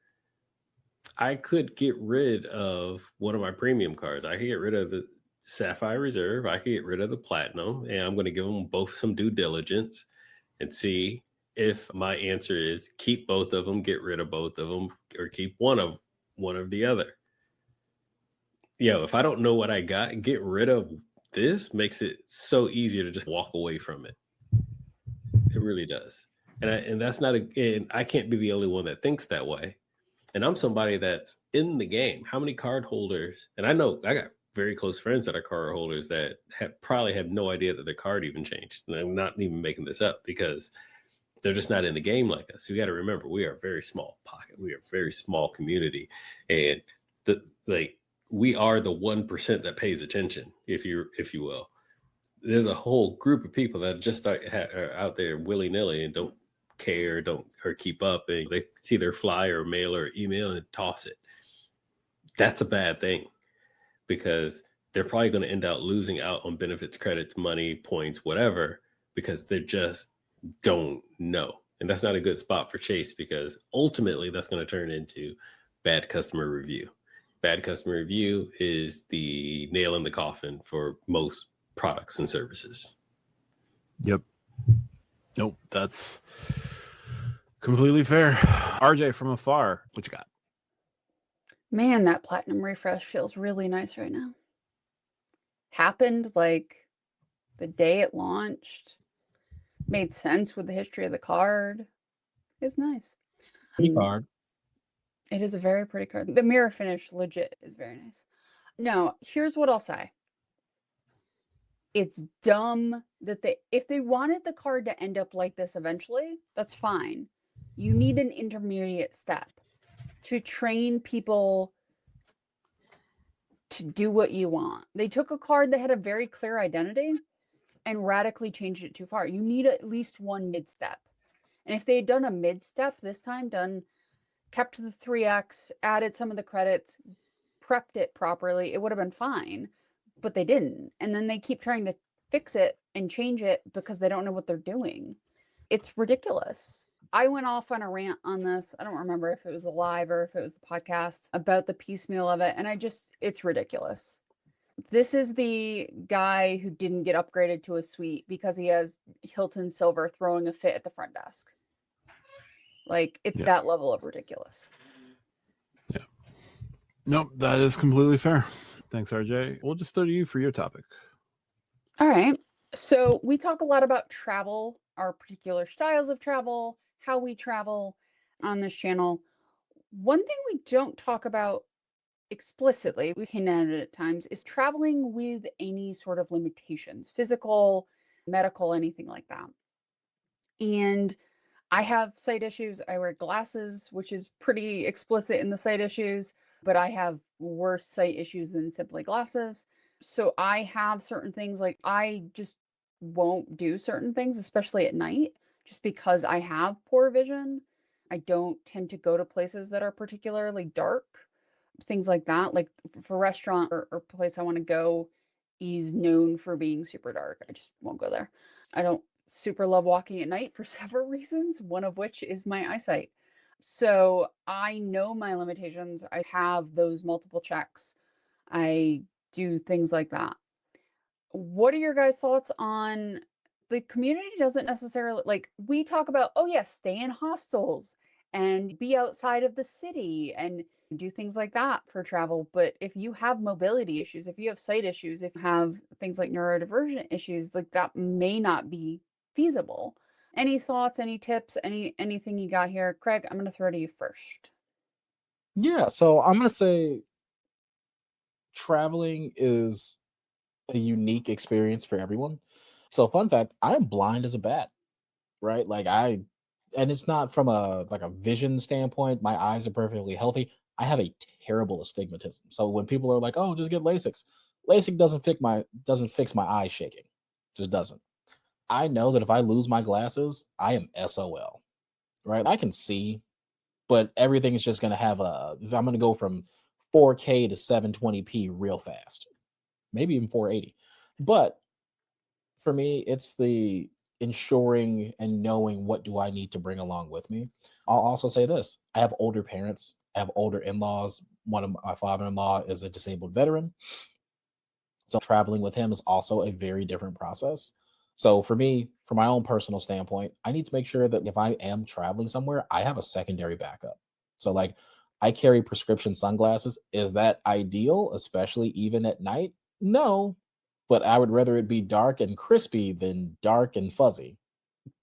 I could get rid of one of my premium cards. I could get rid of the Sapphire Reserve. I could get rid of the Platinum, and I'm going to give them both some due diligence and see if my answer is keep both of them, get rid of both of them, or keep one of the other. If I don't know what I got, get rid of this makes it so easier to just walk away from it. It really does. And that's not and I can't be the only one that thinks that way. And I'm somebody that's in the game. How many card holders? And I know I got very close friends that are card holders that probably have no idea that their card even changed. And I'm not even making this up because they're just not in the game like us. You got to remember, we are a very small pocket. We are a very small community. And we are the 1% that pays attention, if you will. There's a whole group of people that just are out there willy-nilly and don't care, or keep up, and they see their flyer or mail or email and toss it. That's a bad thing because they're probably going to end up losing out on benefits, credits, money, points, whatever, because they just don't know. And that's not a good spot for Chase because ultimately that's going to turn into bad customer review. Bad customer review is the nail in the coffin for most products and services. Yep. Nope, that's completely fair. RJ from afar, what you got? Man, that platinum refresh feels really nice right now. Happened like the day it launched. Made sense with the history of the card. It's nice. Pretty card. It is a very pretty card. The mirror finish legit is very nice. No, here's what I'll say. It's dumb that if they wanted the card to end up like this eventually, that's fine. You need an intermediate step to train people to do what you want. They took a card that had a very clear identity and radically changed it too far. You need at least one mid-step. And if they had done a mid-step this time, kept the 3X, added some of the credits, prepped it properly, it would have been fine. But they didn't. And then they keep trying to fix it and change it because they don't know what they're doing. It's ridiculous. I went off on a rant on this. I don't remember if it was the live or if it was the podcast about the piecemeal of it. And it's ridiculous. This is the guy who didn't get upgraded to a suite because he has Hilton Silver throwing a fit at the front desk. Like, it's that level of ridiculous. Yeah. Nope, that is completely fair. Thanks, RJ. We'll just throw to you for your topic. All right. So we talk a lot about travel, our particular styles of travel, how we travel on this channel. One thing we don't talk about explicitly, we hint at it at times, is traveling with any sort of limitations, physical, medical, anything like that. And I have sight issues. I wear glasses, which is pretty explicit in the sight issues, but I have worse sight issues than simply glasses. So I have certain things, like I just won't do certain things, especially at night, just because I have poor vision. I don't tend to go to places that are particularly dark, things like that. Like if a restaurant or place I want to go is known for being super dark, I just won't go there. I don't super love walking at night for several reasons, one of which is my eyesight. So I know my limitations. I have those multiple checks. I do things like that. What are your guys' thoughts on the community? Doesn't necessarily, like, we talk about, oh yes, stay in hostels and be outside of the city and do things like that for travel. But if you have mobility issues, if you have sight issues, if you have things like neurodivergent issues, like that may not be feasible. Any thoughts, any tips, anything you got here? Craig, I'm going to throw to you first. Yeah, so I'm going to say traveling is a unique experience for everyone. So fun fact, I am blind as a bat. right? And it's not from a vision standpoint. My eyes are perfectly healthy. I have a terrible astigmatism. So when people are like, "Oh, just get LASIK," LASIK doesn't fix my eye shaking. Just doesn't. I know that if I lose my glasses, I am SOL. Right? I can see, but everything is just going to have I'm going to go from 4K to 720p real fast, maybe even 480. But for me, it's the ensuring and knowing what do I need to bring along with me. I'll also say this: I have older parents, I have older in-laws. One of my father-in-law is a disabled veteran, so traveling with him is also a very different process. So for me, from my own personal standpoint, I need to make sure that if I am traveling somewhere, I have a secondary backup. So I carry prescription sunglasses. Is that ideal, especially even at night? No, but I would rather it be dark and crispy than dark and fuzzy.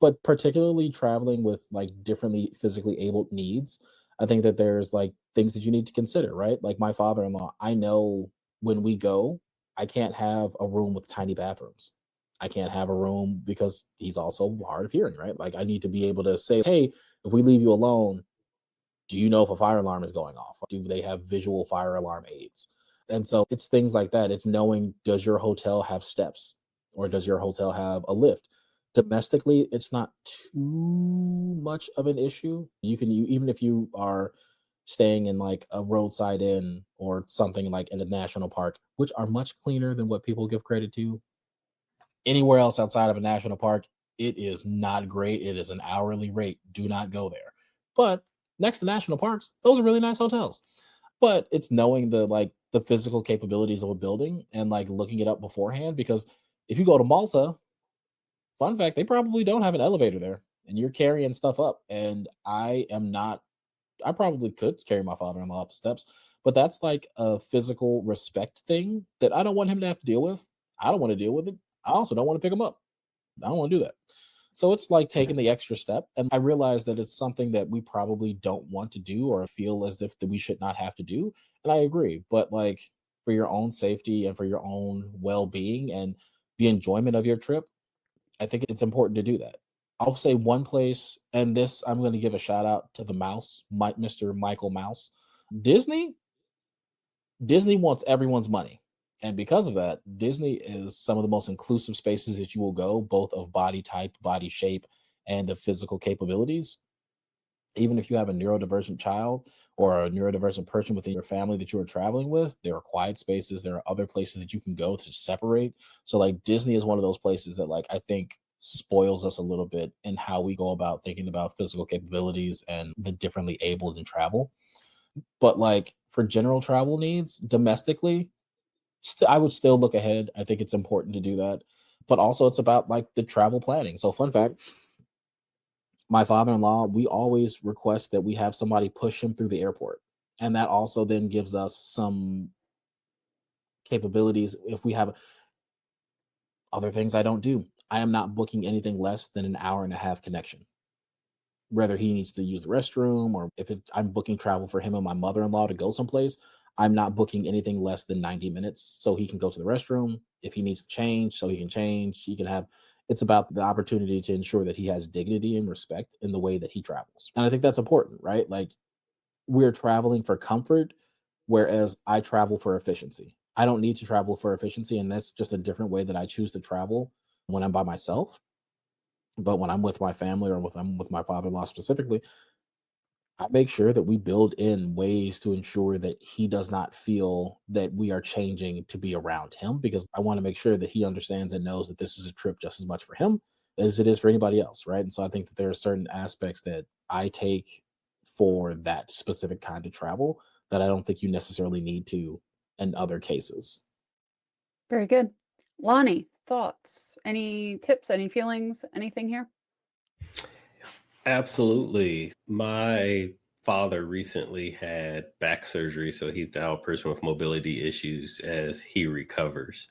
But particularly traveling with differently physically abled needs, I think that there's things that you need to consider, right? Like my father-in-law, I know when we go, I can't have a room with tiny bathrooms. I can't have a room because he's also hard of hearing, right? Like I need to be able to say, hey, if we leave you alone, do you know if a fire alarm is going off? Do they have visual fire alarm aids? And so it's things like that. It's knowing, does your hotel have steps or does your hotel have a lift? Domestically, it's not too much of an issue. Even if you are staying in a roadside inn or something like in a national park, which are much cleaner than what people give credit to. Anywhere else outside of a national park, it is not great. It is an hourly rate. Do not go there. But next to national parks, those are really nice hotels. But it's knowing the physical capabilities of a building and looking it up beforehand, because if you go to Malta, fun fact, they probably don't have an elevator there and you're carrying stuff up. And I probably could carry my father-in-law up the steps, but that's a physical respect thing that I don't want him to have to deal with. I don't want to deal with it. I also don't want to pick him up. I don't want to do that. So it's like taking the extra step. And I realize that it's something that we probably don't want to do or feel as if that we should not have to do. And I agree. But for your own safety and for your own well-being and the enjoyment of your trip, I think it's important to do that. I'll say one place, and this I'm going to give a shout out to the mouse, Mr. Michael Mouse. Disney, Disney wants everyone's money. And because of that, Disney is some of the most inclusive spaces that you will go, both of body type, body shape, and of physical capabilities. Even if you have a neurodivergent child or a neurodivergent person within your family that you are traveling with, there are quiet spaces. There are other places that you can go to separate. So Disney is one of those places that I think spoils us a little bit in how we go about thinking about physical capabilities and the differently abled in travel. But for general travel needs domestically, I would still look ahead. I think it's important to do that. But also it's about the travel planning. So fun fact, my father-in-law, we always request that we have somebody push him through the airport. And that also then gives us some capabilities. If we have other things I don't do, I am not booking anything less than an hour and a half connection. Whether he needs to use the restroom or if I'm booking travel for him and my mother-in-law to go someplace, I'm not booking anything less than 90 minutes so he can go to the restroom. If he needs to change, so he can change. He can have, it's about the opportunity to ensure that he has dignity and respect in the way that he travels. And I think that's important, right? We're traveling for comfort, whereas I travel for efficiency. I don't need to travel for efficiency. And that's just a different way that I choose to travel when I'm by myself. But when I'm with my family or I'm with my father-in-law specifically, I make sure that we build in ways to ensure that he does not feel that we are changing to be around him, because I want to make sure that he understands and knows that this is a trip just as much for him as it is for anybody else, right? And so I think that there are certain aspects that I take for that specific kind of travel that I don't think you necessarily need to in other cases. Very good. Lonnie, thoughts? Any tips, any feelings, anything here? Absolutely. My father recently had back surgery, so he's now a person with mobility issues as he recovers.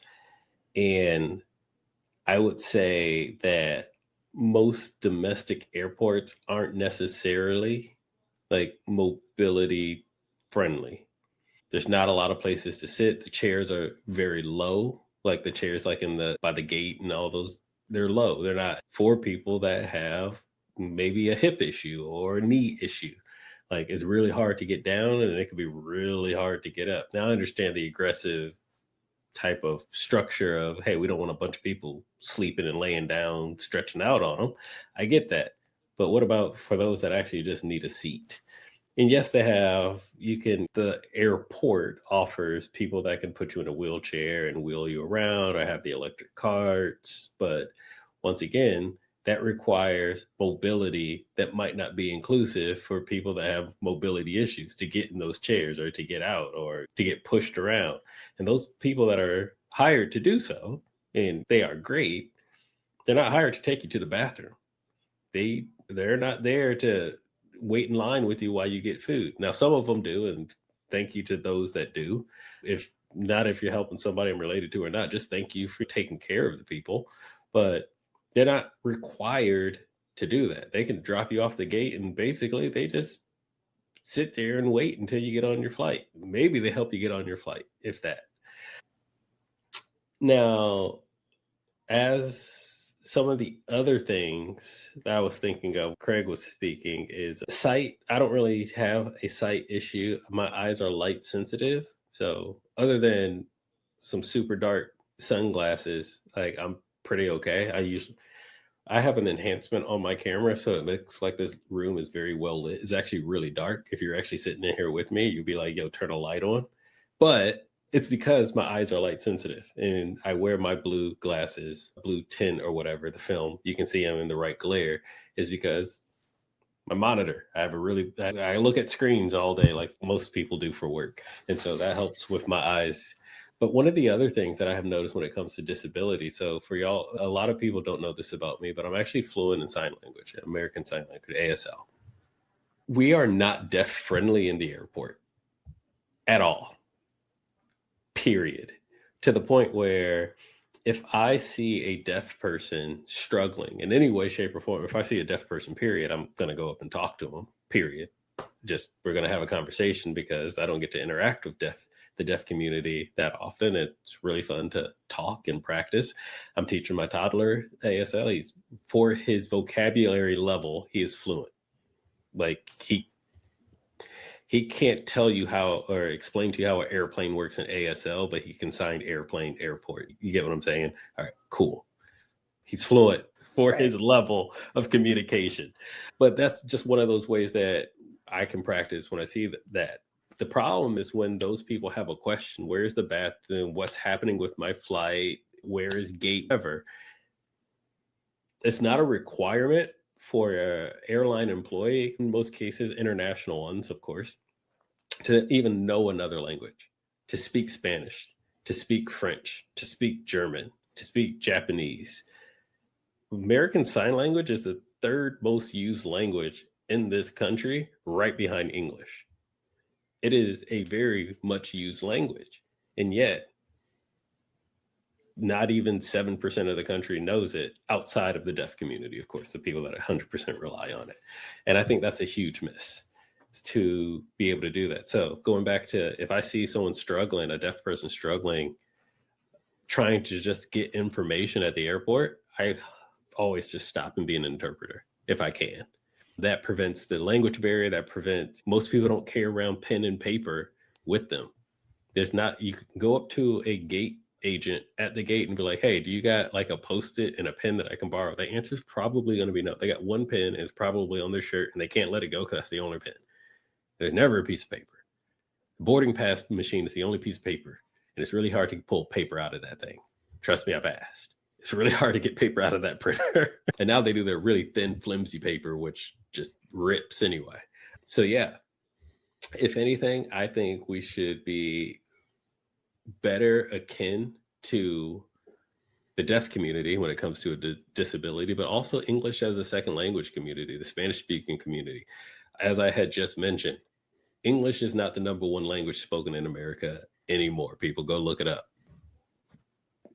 And I would say that most domestic airports aren't necessarily mobility friendly. There's not a lot of places to sit. The chairs are very low, the chairs in the by the gate and all those, they're low. They're not for people that have maybe a hip issue or a knee issue. Like it's really hard to get down and it can be really hard to get up. Now I understand the aggressive type of structure of, hey, we don't want a bunch of people sleeping and laying down, stretching out on them. I get that. But what about for those that actually just need a seat? And yes, the airport offers people that can put you in a wheelchair and wheel you around or have the electric carts. But once again, that requires mobility that might not be inclusive for people that have mobility issues to get in those chairs or to get out or to get pushed around. And those people that are hired to do so, and they are great, they're not hired to take you to the bathroom. They're not there to wait in line with you while you get food. Now, some of them do, and thank you to those that do. If you're helping somebody I'm related to or not, just thank you for taking care of the people. But they're not required to do that. They can drop you off the gate and basically they just sit there and wait until you get on your flight. Maybe they help you get on your flight, if that. Now, as some of the other things that I was thinking of, Craig was speaking, is sight. I don't really have a sight issue. My eyes are light sensitive. So other than some super dark sunglasses, like I'm pretty okay. I have an enhancement on my camera, so it looks like this room is very well lit. It's actually really dark. If you're actually sitting in here with me, you'd be like, yo, turn a light on. But it's because my eyes are light sensitive and I wear my blue glasses, blue tint or whatever, the film. You can see I'm in the right glare is because my monitor. I look at screens all day like most people do for work. And so that helps with my eyes. But one of the other things that I have noticed when it comes to disability, so for y'all, a lot of people don't know this about me, but I'm actually fluent in sign language, American Sign Language, ASL. We are not deaf friendly in the airport at all, period. To the point where if I see a deaf person struggling in any way, shape, or form, if I see a deaf person, period, I'm going to go up and talk to them, period. Just we're going to have a conversation because I don't get to interact with the deaf community that often. It's really fun to talk and practice. I'm teaching my toddler ASL. For his vocabulary level, he is fluent. Like he can't tell you how or explain to you how an airplane works in ASL, but he can sign airplane, airport. You get what I'm saying? All right, cool. He's fluent for his level of communication. But that's just one of those ways that I can practice when I see that. The problem is when those people have a question, where's the bathroom? What's happening with my flight? Where is gate? Whatever. It's not a requirement for an airline employee, in most cases, international ones, of course, to even know another language, to speak Spanish, to speak French, to speak German, to speak Japanese. American Sign Language is the third most used language in this country, right behind English. It is a very much used language. And yet, not even 7% of the country knows it outside of the deaf community, of course, the people that 100% rely on it. And I think that's a huge miss to be able to do that. So going back to, if I see someone struggling, a deaf person struggling, trying to just get information at the airport, I always just stop and be an interpreter if I can. That prevents the language barrier. That prevents, most people don't carry around pen and paper with them. You can go up to a gate agent at the gate and be like, hey, do you got like a Post-it and a pen that I can borrow? The answer is probably going to be no. They got one pen and it's probably on their shirt and they can't let it go because that's the only pen. There's never a piece of paper. The boarding pass machine is the only piece of paper. And it's really hard to pull paper out of that thing. Trust me, I've asked. It's really hard to get paper out of that printer. And now they do their really thin, flimsy paper, which just rips anyway. So yeah, if anything, I think we should be better akin to the deaf community when it comes to a disability, but also English as a second language community, the Spanish speaking community. As I had just mentioned, English is not the number one language spoken in America anymore. People go look it up.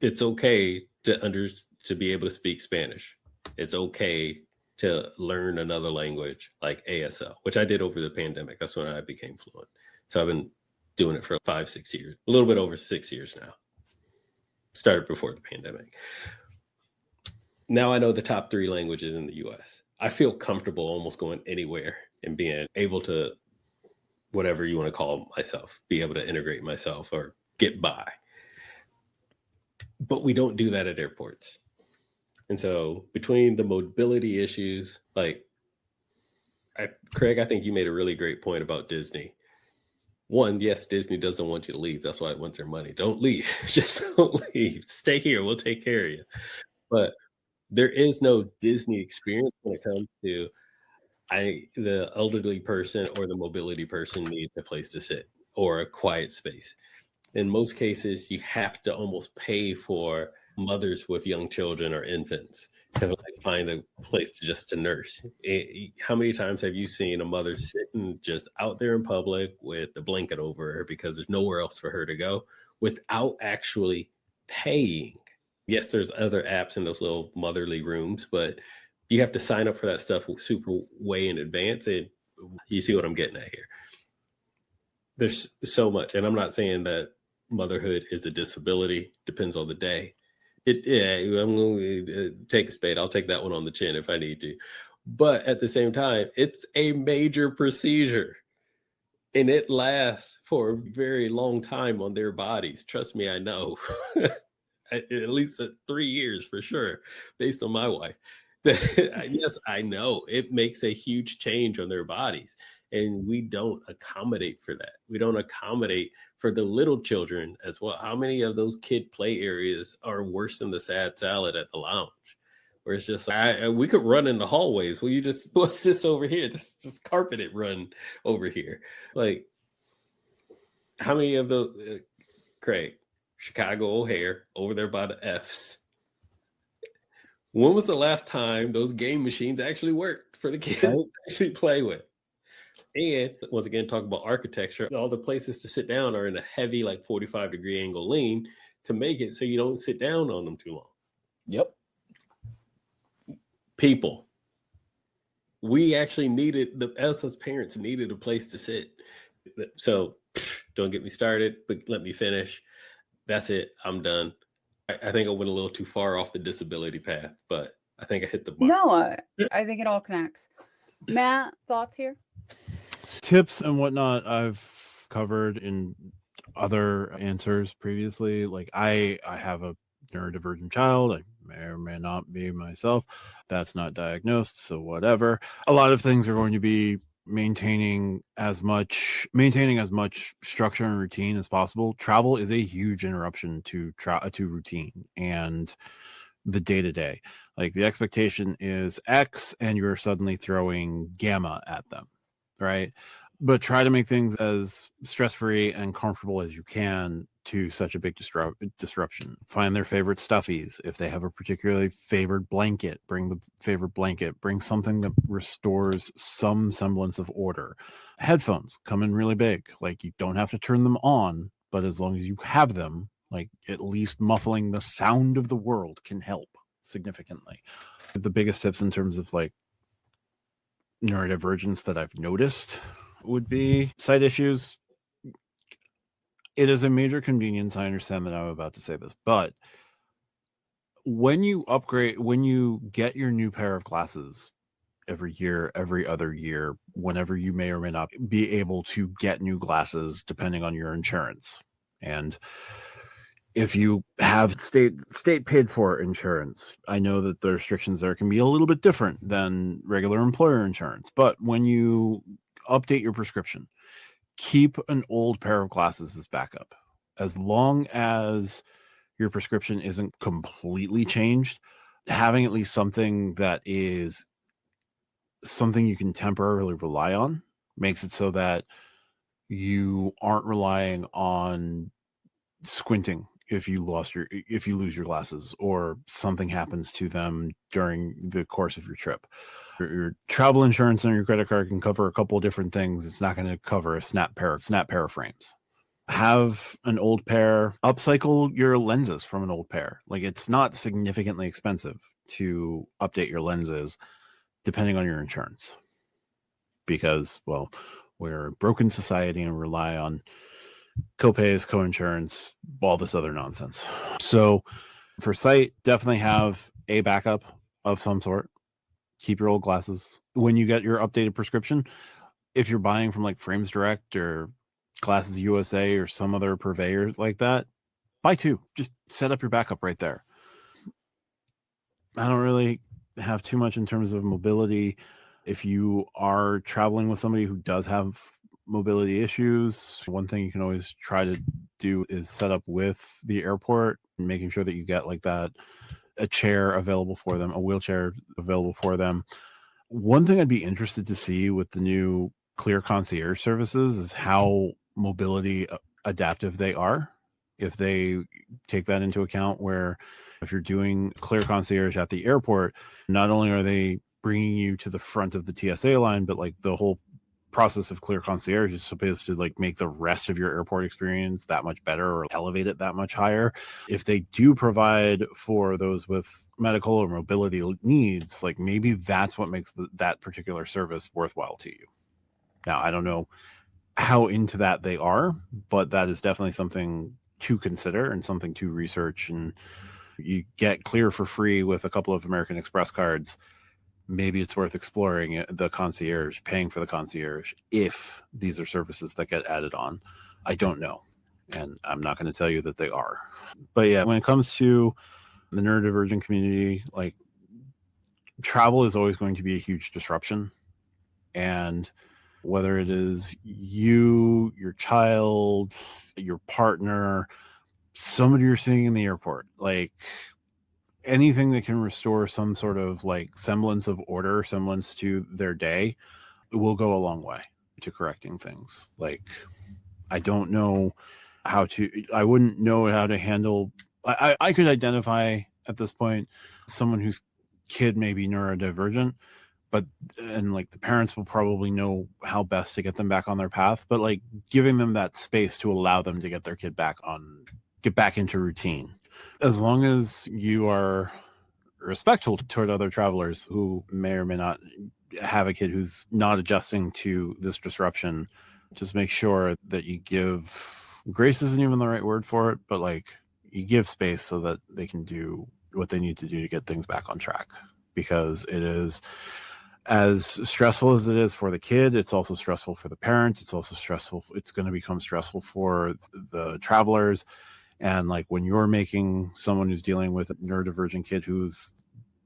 It's okay to be able to speak Spanish. It's okay to learn another language like ASL, which I did over the pandemic. That's when I became fluent. So I've been doing it for 5-6 years, a little bit over 6 years now. Started before the pandemic. Now I know the top 3 languages in the US. I feel comfortable almost going anywhere and being able to, whatever you want to call myself, be able to integrate myself or get by. But we don't do that at airports. And so between the mobility issues, like Craig, I think you made a really great point about Disney. One, yes, Disney doesn't want you to leave. That's why it wants their money. Don't leave. Just don't leave. Stay here. We'll take care of you. But there is no Disney experience when it comes to the elderly person or the mobility person needs a place to sit or a quiet space. In most cases, you have to almost pay for mothers with young children or infants to like find a place to nurse. How many times have you seen a mother sitting just out there in public with the blanket over her because there's nowhere else for her to go without actually paying? Yes, there's other apps in those little motherly rooms, but you have to sign up for that stuff super way in advance. And you see what I'm getting at here. There's so much. And I'm not saying that motherhood is a disability. Depends on the day. I'm going to take a spade. I'll take that one on the chin if I need to. But at the same time, it's a major procedure. And it lasts for a very long time on their bodies. Trust me, I know. At least 3 years for sure, based on my wife. Yes, I know. It makes a huge change on their bodies. And we don't accommodate for that. We don't accommodate for the little children as well. How many of those kid play areas are worse than the sad salad at the lounge? Where it's just we could run in the hallways. Well, you just, what's this over here? This just carpeted run over here. Like, how many of those, Craig, Chicago O'Hare, over there by the F's. When was the last time those game machines actually worked for the kids to actually play with? And once again, talk about architecture. All the places to sit down are in a heavy, like 45-degree angle lean to make it so you don't sit down on them too long. Yep. People, we actually needed, us as parents needed a place to sit. So don't get me started, but let me finish. That's it. I'm done. I think I went a little too far off the disability path, but I think I hit the mark. No, I think it all connects. Matt, thoughts here? Tips and whatnot I've covered in other answers previously. Like I have a neurodivergent child. I may or may not be myself. That's not diagnosed, so whatever. A lot of things are going to be maintaining as much structure and routine as possible. Travel is a huge interruption to routine and the day-to-day. Like the expectation is X and you're suddenly throwing gamma at them, right? But try to make things as stress-free and comfortable as you can to such a big disruption. Find their favorite stuffies. If they have a particularly favored blanket, bring the favorite blanket. Bring something that restores some semblance of order. Headphones come in really big. Like you don't have to turn them on, but as long as you have them, like at least muffling the sound of the world can help significantly. The biggest tips in terms of like neurodivergence that I've noticed would be sight issues. It is a major convenience. I understand that I'm about to say this, but when you get your new pair of glasses every year, every other year, whenever you may or may not be able to get new glasses, depending on your insurance. And if you have state paid for insurance, I know that the restrictions there can be a little bit different than regular employer insurance, but when you update your prescription, keep an old pair of glasses as backup. As long as your prescription isn't completely changed, having at least something that is something you can temporarily rely on makes it so that you aren't relying on squinting if you lose your glasses or something happens to them during the course of your trip. Your travel insurance on your credit card can cover a couple of different things. It's not going to cover a snap pair of frames. Have an old pair, upcycle your lenses from an old pair. Like it's not significantly expensive to update your lenses depending on your insurance. Because, well, we're a broken society and rely on copays, co-insurance, all this other nonsense. So for sight, definitely have a backup of some sort. keep your old glasses. When you get your updated prescription, if you're buying from like Frames Direct or Glasses USA or some other purveyor like that, buy two. Just set up your backup right there. I don't really have too much in terms of mobility. If you are traveling with somebody who does have mobility issues, one thing you can always try to do is set up with the airport, making sure that you get like that, a chair available for them, a wheelchair available for them. One thing I'd be interested to see with the new Clear Concierge services is how mobility adaptive they are. If they take that into account, where if you're doing Clear Concierge at the airport, not only are they bringing you to the front of the TSA line, but like the whole process of Clear Concierge is supposed to like make the rest of your airport experience that much better or elevate it that much higher. If they do provide for those with medical or mobility needs, like maybe that's what makes that particular service worthwhile to you. Now, I don't know how into that they are, but that is definitely something to consider and something to research. And you get Clear for free with a couple of American Express cards. Maybe it's worth exploring the concierge, paying for the concierge, if these are services that get added on. I don't know. And I'm not going to tell you that they are. But yeah, when it comes to the neurodivergent community, like travel is always going to be a huge disruption. And whether it is you, your child, your partner, somebody you're seeing in the airport, like anything that can restore some sort of like semblance of order, semblance to their day, will go a long way to correcting things. Like, I don't know I wouldn't know how to handle, I could identify at this point someone whose kid may be neurodivergent, and like the parents will probably know how best to get them back on their path, but like giving them that space to allow them to get their kid back into routine. As long as you are respectful toward other travelers who may or may not have a kid who's not adjusting to this disruption, just make sure that you give grace isn't even the right word for it, but like you give space so that they can do what they need to do to get things back on track. Because it is as stressful as it is for the kid, it's also stressful for the parent. It's also stressful. It's going to become stressful for the travelers. And like when you're making someone who's dealing with a neurodivergent kid who's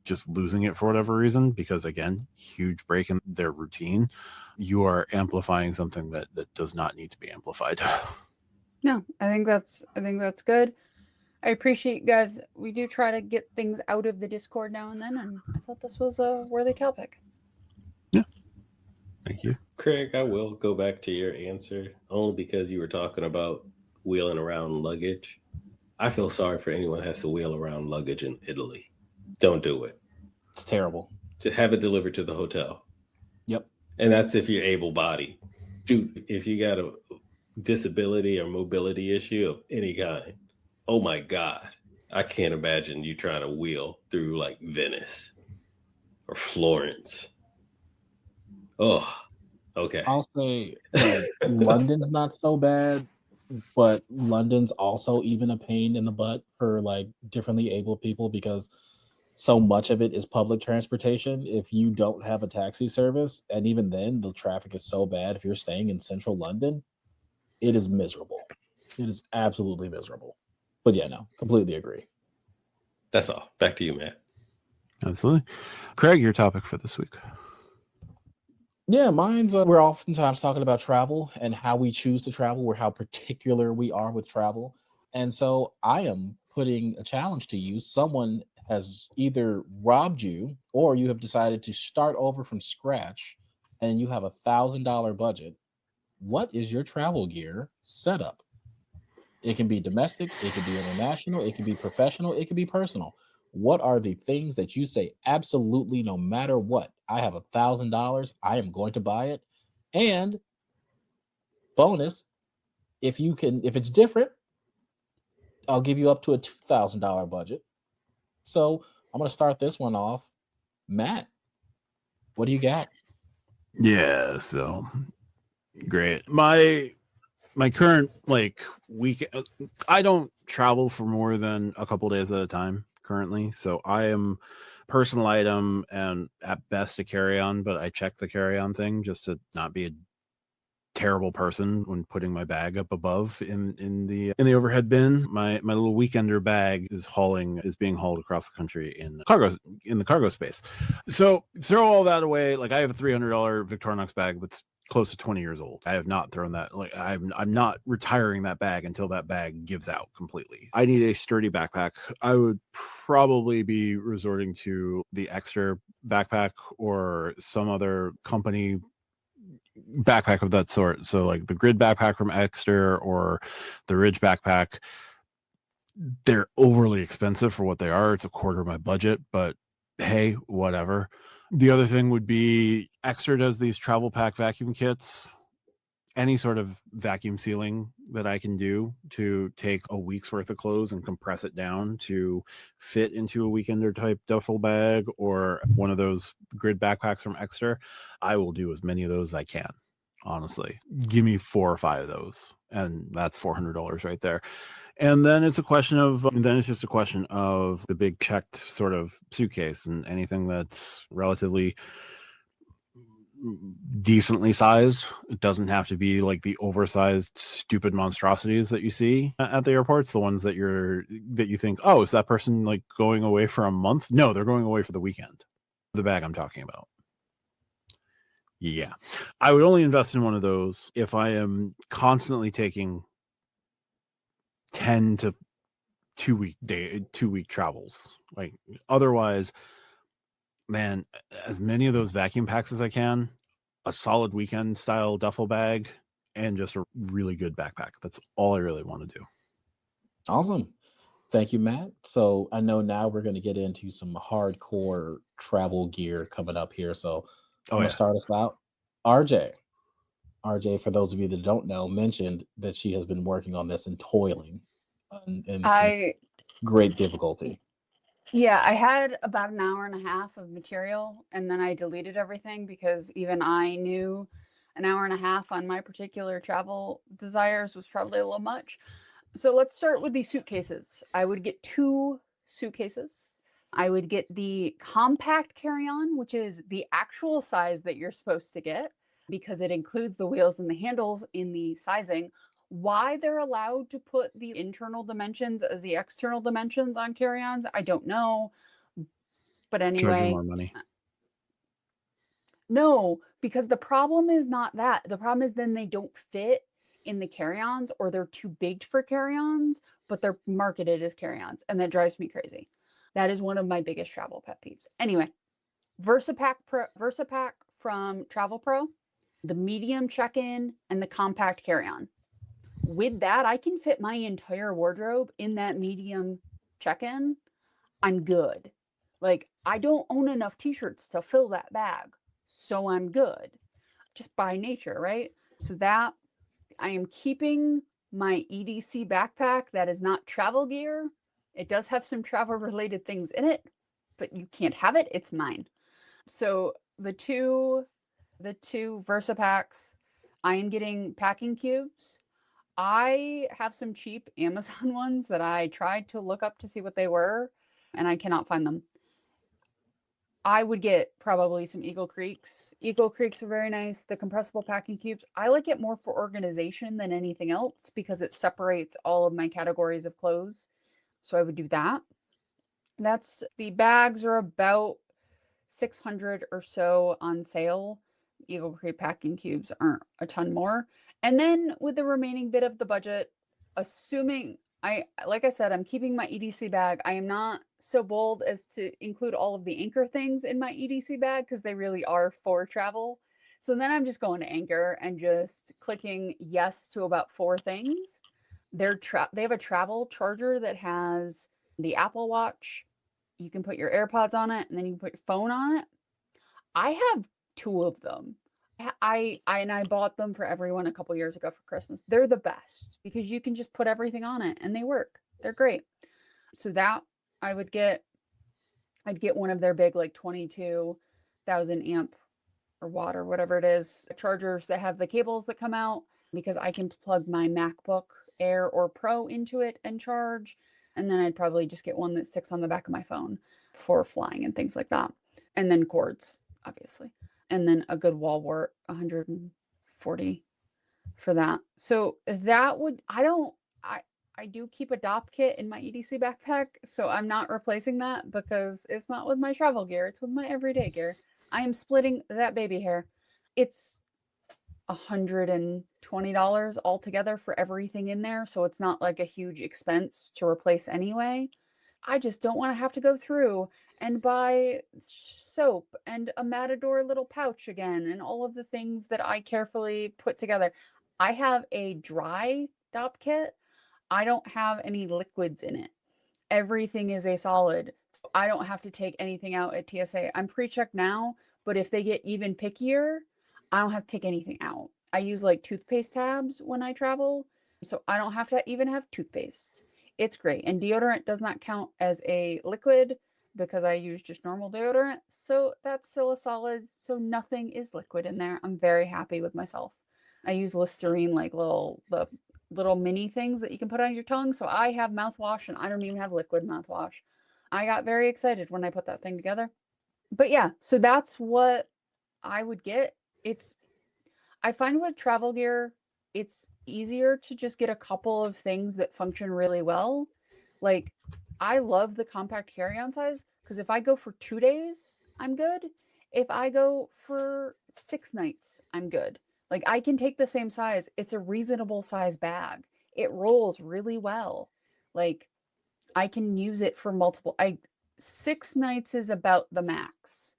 just losing it for whatever reason, because again, huge break in their routine, you are amplifying something that does not need to be amplified. No, I think that's good. I appreciate you guys. We do try to get things out of the Discord now and then, and I thought this was a worthy topic. Yeah. Thank you. Craig, I will go back to your answer only because you were talking about wheeling around luggage. I feel sorry for anyone that has to wheel around luggage in Italy. Don't do it. It's terrible. Just have it delivered to the hotel. Yep. And that's if you're able-bodied. Dude, if you got a disability or mobility issue of any kind, oh my God, I can't imagine you trying to wheel through like Venice or Florence. Oh, okay. I'll say London's not so bad, but London's also even a pain in the butt for like differently able people, because so much of it is public transportation. If you don't have a taxi service, and even then the traffic is so bad, if you're staying in central London, it is miserable. It is absolutely miserable. But yeah, no, completely agree. That's all. Back to you, Matt. Absolutely. Craig, your topic for this week. Yeah, mine's we're oftentimes talking about travel and how we choose to travel, or how particular we are with travel. And so I am putting a challenge to you. Someone has either robbed you, or you have decided to start over from scratch and you have $1,000 budget. What is your travel gear setup? It can be domestic, it can be international, it can be professional, it can be personal. What are the things that you say, absolutely, no matter what, I have $1,000, I am going to buy it? And bonus, if it's different, I'll give you up to a $2,000 budget. So I'm going to start this one off. Matt, what do you got? Yeah, so great. My current like week, I don't travel for more than a couple days at a time currently, so I am personal item and at best a carry-on, but I check the carry-on thing just to not be a terrible person when putting my bag up above in the overhead bin. My little weekender bag is being hauled across the country in the cargo space. So throw all that away. Like, I have a $300 Victorinox bag that's close to 20 years old. I have not thrown that. Like, I'm not retiring that bag until that bag gives out completely. I need a sturdy backpack. I would probably be resorting to the Extra backpack or some other company backpack of that sort. So like the Grid backpack from Exter or the Ridge backpack. They're overly expensive for what they are. It's a quarter of my budget, but hey, whatever. The other thing would be Exter does these travel pack vacuum kits. Any sort of vacuum sealing that I can do to take a week's worth of clothes and compress it down to fit into a weekender type duffel bag or one of those Grid backpacks from Exter, I will do as many of those as I can. Honestly, give me 4 or 5 of those, and that's $400 right there. And then it's just a question of the big checked sort of suitcase, and anything that's relatively decently sized. It doesn't have to be like the oversized stupid monstrosities that you see at the airports, the ones that you think, oh, is that person like going away for a month? No, they're going away for the weekend. The bag I'm talking about. Yeah, I would only invest in one of those if I am constantly taking 10 to 2-week travels. Like, otherwise, man, as many of those vacuum packs as I can, a solid weekend style duffel bag, and just a really good backpack. That's all I really want to do. Awesome. Thank you, Matt. So I know now we're going to get into some hardcore travel gear coming up here. So I'm going to start us out. RJ, for those of you that don't know, mentioned that she has been working on this and toiling and great difficulty. Yeah, I had about an hour and a half of material, and then I deleted everything because even I knew an hour and a half on my particular travel desires was probably a little much. So let's start with these suitcases. I would get 2 suitcases. I would get the compact carry-on, which is the actual size that you're supposed to get because it includes the wheels and the handles in the sizing. Why they're allowed to put the internal dimensions as the external dimensions on carry-ons, I don't know. But anyway, charge you more money. No, because the problem is not that. The problem is then they don't fit in the carry-ons, or they're too big for carry-ons, but they're marketed as carry-ons, and that drives me crazy. That is one of my biggest travel pet peeves. Anyway, VersaPack from Travel Pro, the medium check-in, and the compact carry-on. With that, I can fit my entire wardrobe in that medium check-in. I'm good. Like, I don't own enough t-shirts to fill that bag, so I'm good. Just by nature, right? So that I am keeping my EDC backpack that is not travel gear. It does have some travel related things in it, but you can't have it. It's mine. So the two VersaPacks, I am getting packing cubes. I have some cheap Amazon ones that I tried to look up to see what they were, and I cannot find them. I would get probably some Eagle Creeks. Eagle Creeks are very nice. The compressible packing cubes, I like it more for organization than anything else because it separates all of my categories of clothes. So I would do that. The bags are about $600 or so on sale. Eagle Creek packing cubes aren't a ton more. And then with the remaining bit of the budget, assuming like I said, I'm keeping my EDC bag. I am not so bold as to include all of the Anchor things in my EDC bag because they really are for travel. So then I'm just going to Anchor and just clicking yes to about 4 things. They have a travel charger that has the Apple Watch. You can put your AirPods on it, and then you can put your phone on it. I have 2 of them. I bought them for everyone a couple years ago for Christmas. They're the best because you can just put everything on it and they work. They're great. So that I'd get one of their big like 22,000 amp or watt or whatever it is chargers that have the cables that come out because I can plug my MacBook Air or Pro into it and charge. And then I'd probably just get one that sticks on the back of my phone for flying and things like that. And then cords, obviously. And then a good wall wart, 140 for that. So that would, I do keep a DOP kit in my EDC backpack, so I'm not replacing that because it's not with my travel gear, it's with my everyday gear. I am splitting that baby hair. It's $120 altogether for everything in there, so it's not like a huge expense to replace anyway. I just don't want to have to go through and buy soap and a Matador little pouch again and all of the things that I carefully put together. I have a dry DOP kit. I don't have any liquids in it. Everything is a solid. I don't have to take anything out at TSA. I'm pre-checked now, but if they get even pickier, I don't have to take anything out. I use like toothpaste tabs when I travel, so I don't have to even have toothpaste. It's great. And deodorant does not count as a liquid because I use just normal deodorant. So that's still a solid. So nothing is liquid in there. I'm very happy with myself. I use Listerine, like the little mini things that you can put on your tongue. So I have mouthwash and I don't even have liquid mouthwash. I got very excited when I put that thing together. But yeah, so that's what I would get. I find with travel gear, it's easier to just get a couple of things that function really well. Like, I love the compact carry-on size because if I go for 2 days, I'm good. If I go for 6 nights, I'm good. Like, I can take the same size. It's a reasonable size bag. It rolls really well. Like, I can use it for multiple. 6 nights is about the max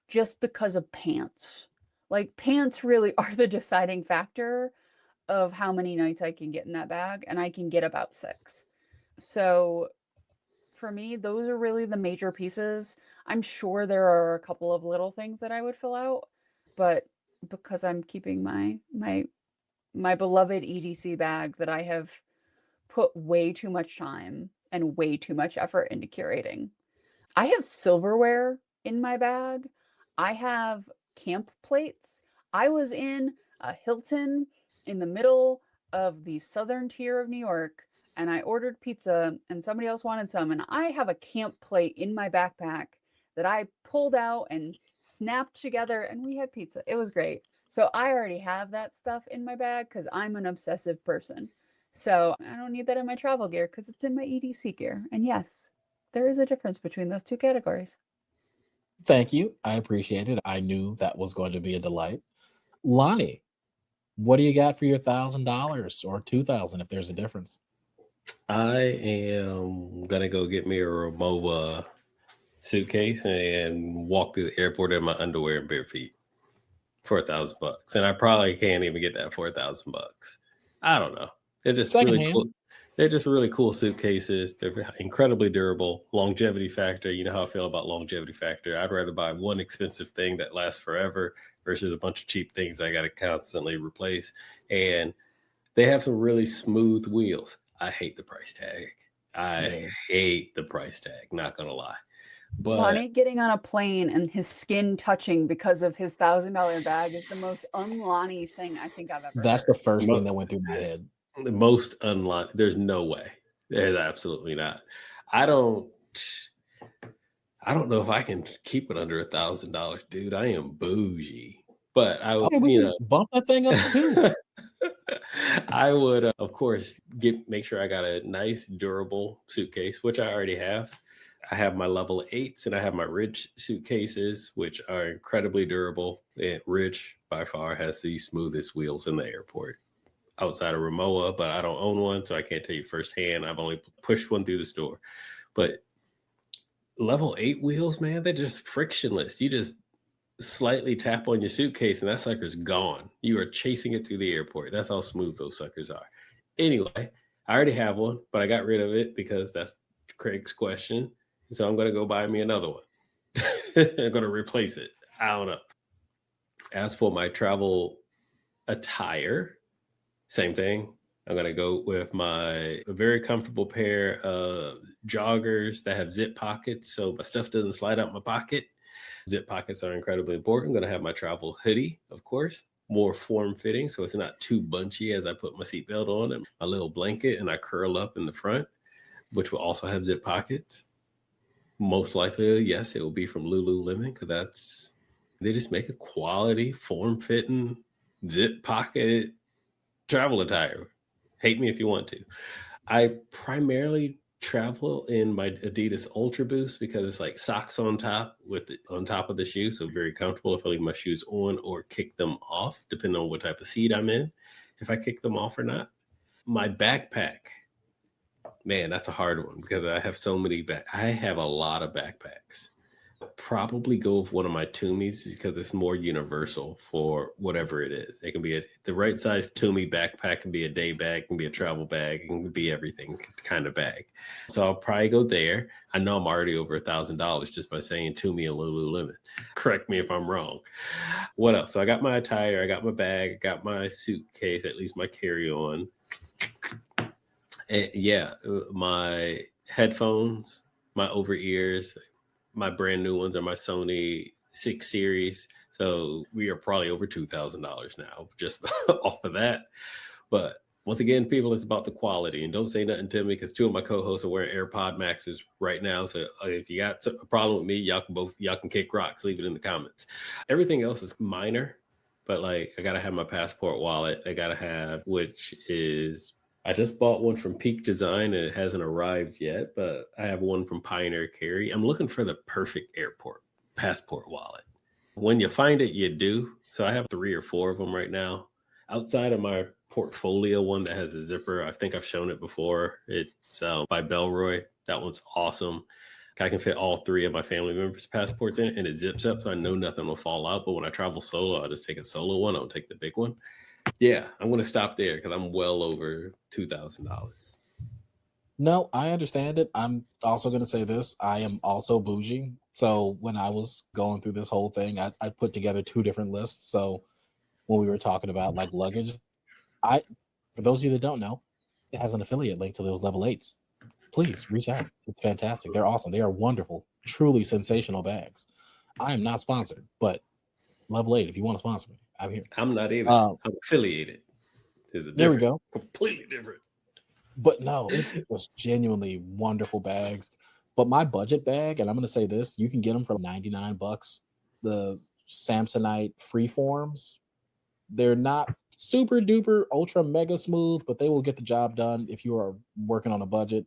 just because of pants. Like, pants really are the deciding factor of how many nights I can get in that bag, and I can get about 6. So for me, those are really the major pieces. I'm sure there are a couple of little things that I would fill out, but because I'm keeping my beloved EDC bag that I have put way too much time and way too much effort into curating. I have silverware in my bag. I have camp plates. I was in a Hilton in the middle of the southern tier of New York, and I ordered pizza and somebody else wanted some, and I have a camp plate in my backpack that I pulled out and snapped together, and we had pizza. It was great. So I already have that stuff in my bag because I'm an obsessive person. So I don't need that in my travel gear because it's in my EDC gear. And yes, there is a difference between those two categories. Thank you. I appreciate it. I knew that was going to be a delight. Lonnie, what do you got for your $1,000 or $2,000 if there's a difference? I am gonna go get me a Rimowa suitcase and walk through the airport in my underwear and bare feet for $1,000, and I probably can't even get that for $1,000. I don't know. They're just really cool. They're just really cool suitcases. They're incredibly durable. Longevity factor. You know how I feel about longevity factor. I'd rather buy one expensive thing that lasts forever versus a bunch of cheap things I got to constantly replace. And they have some really smooth wheels. I hate the price tag. I hate the price tag. Not gonna lie. But Lonnie getting on a plane and his skin touching because of his $1,000 bag is the most un-Lonnie thing I think I've ever That's heard. the first thing that went through my head. The most unlike, there's no way. There's absolutely not. I don't know if I can keep it under $1,000, dude. I am bougie, but I would, we can bump that thing up too. I would, of course, make sure I got a nice, durable suitcase, which I already have. I have my level 8s and I have my Ridge suitcases, which are incredibly durable. And Ridge, by far, has the smoothest wheels in the airport outside of Rimowa, but I don't own one, so I can't tell you firsthand. I've only pushed one through the store. But level 8 wheels, man, they're just frictionless. You just slightly tap on your suitcase and that sucker's gone. You are chasing it through the airport. That's how smooth those suckers are. Anyway, I already have one, but I got rid of it because that's Craig's question. So I'm going to go buy me another one. I'm going to replace it. I don't know. As for my travel attire, same thing. I'm going to go with a very comfortable pair of joggers that have zip pockets so my stuff doesn't slide out my pocket. Zip pockets are incredibly important. I'm going to have my travel hoodie, of course, more form-fitting so it's not too bunchy as I put my seatbelt on and my little blanket and I curl up in the front. which will also have zip pockets. Most likely, yes, it will be from Lululemon because they just make a quality, form-fitting, zip pocket travel attire. Hate me if you want to. I primarily travel in my Adidas Ultra Boost because it's like socks on top on top of the shoe, so very comfortable if I leave my shoes on or kick them off, depending on what type of seat I'm in, if I kick them off or not. My backpack, man, that's a hard one because I have so many I have a lot of backpacks. Probably go with one of my Tumis because it's more universal for whatever it is. It can be the right size Tumi backpack, can be a day bag, can be a travel bag, it can be everything kind of bag. So I'll probably go there. I know I'm already over $1,000 just by saying Tumi and Lululemon. Correct me if I'm wrong. What else? So I got my attire, I got my bag, I got my suitcase, at least my carry-on. And yeah, my headphones, my over ears. My brand new ones are my Sony 6 series. So we are probably over $2,000 now just off of that. But once again, people, it's about the quality. And don't say nothing to me because 2 of my co-hosts are wearing AirPod Maxes right now. So if you got a problem with me, y'all can kick rocks. Leave it in the comments. Everything else is minor. But like I got to have my passport wallet. I got to have, which is... I just bought one from Peak Design and it hasn't arrived yet, but I have one from Pioneer Carry. I'm looking for the perfect airport passport wallet. When you find it, you do. So I have 3 or 4 of them right now. Outside of my portfolio one that has a zipper, I think I've shown it before. It's by Belroy. That one's awesome. I can fit all 3 of my family members' passports in it, and it zips up, so I know nothing will fall out. But when I travel solo, I'll just take a solo one. I don't take the big one. Yeah, I'm going to stop there because I'm well over $2,000. No, I understand it. I'm also going to say this. I am also bougie. So when I was going through this whole thing, I put together 2 different lists. So when we were talking about like luggage, for those of you that don't know, it has an affiliate link to those level 8s. Please reach out. It's fantastic. They're awesome. They are wonderful, truly sensational bags. I am not sponsored, but level 8, if you want to sponsor me, I'm here. I'm not either. I'm affiliated. There we go. Completely different. But no, it's just genuinely wonderful bags. But my budget bag, and I'm going to say this, you can get them for $99. The Samsonite Freeforms, they're not super duper ultra mega smooth, but they will get the job done if you are working on a budget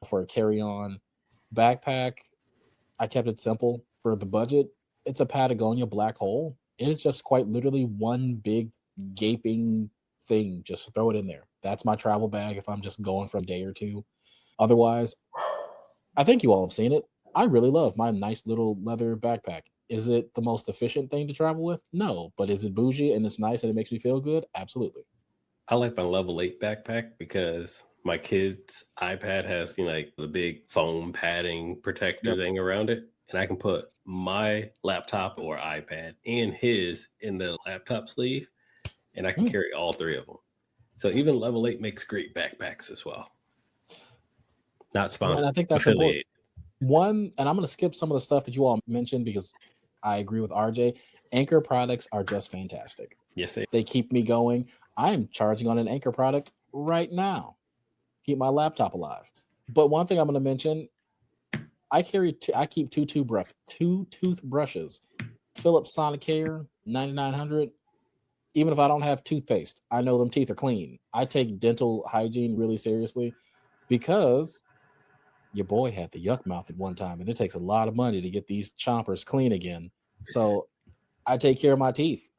for a carry-on backpack. I kept it simple for the budget. It's a Patagonia black hole. It is just quite literally one big gaping thing. Just throw it in there. That's my travel bag if I'm just going for a day or 2. Otherwise, I think you all have seen it. I really love my nice little leather backpack. Is it the most efficient thing to travel with? No. But is it bougie and it's nice and it makes me feel good? Absolutely. I like my level 8 backpack because my kid's iPad has like the big foam padding protector thing around it. And I can put my laptop or iPad and his in the laptop sleeve, and I can carry all 3 of them. So even level 8 makes great backpacks as well. Not sponsored. And I think that's affiliated. One, and I'm going to skip some of the stuff that you all mentioned because I agree with RJ. Anchor products are just fantastic. Yes, they keep me going. I am charging on an Anchor product right now. Keep my laptop alive. But one thing I'm going to mention, I keep 2 toothbrushes. Philips Sonicare 9900. Even if I don't have toothpaste, I know them teeth are clean. I take dental hygiene really seriously because your boy had the yuck mouth at one time, and it takes a lot of money to get these chompers clean again. So I take care of my teeth.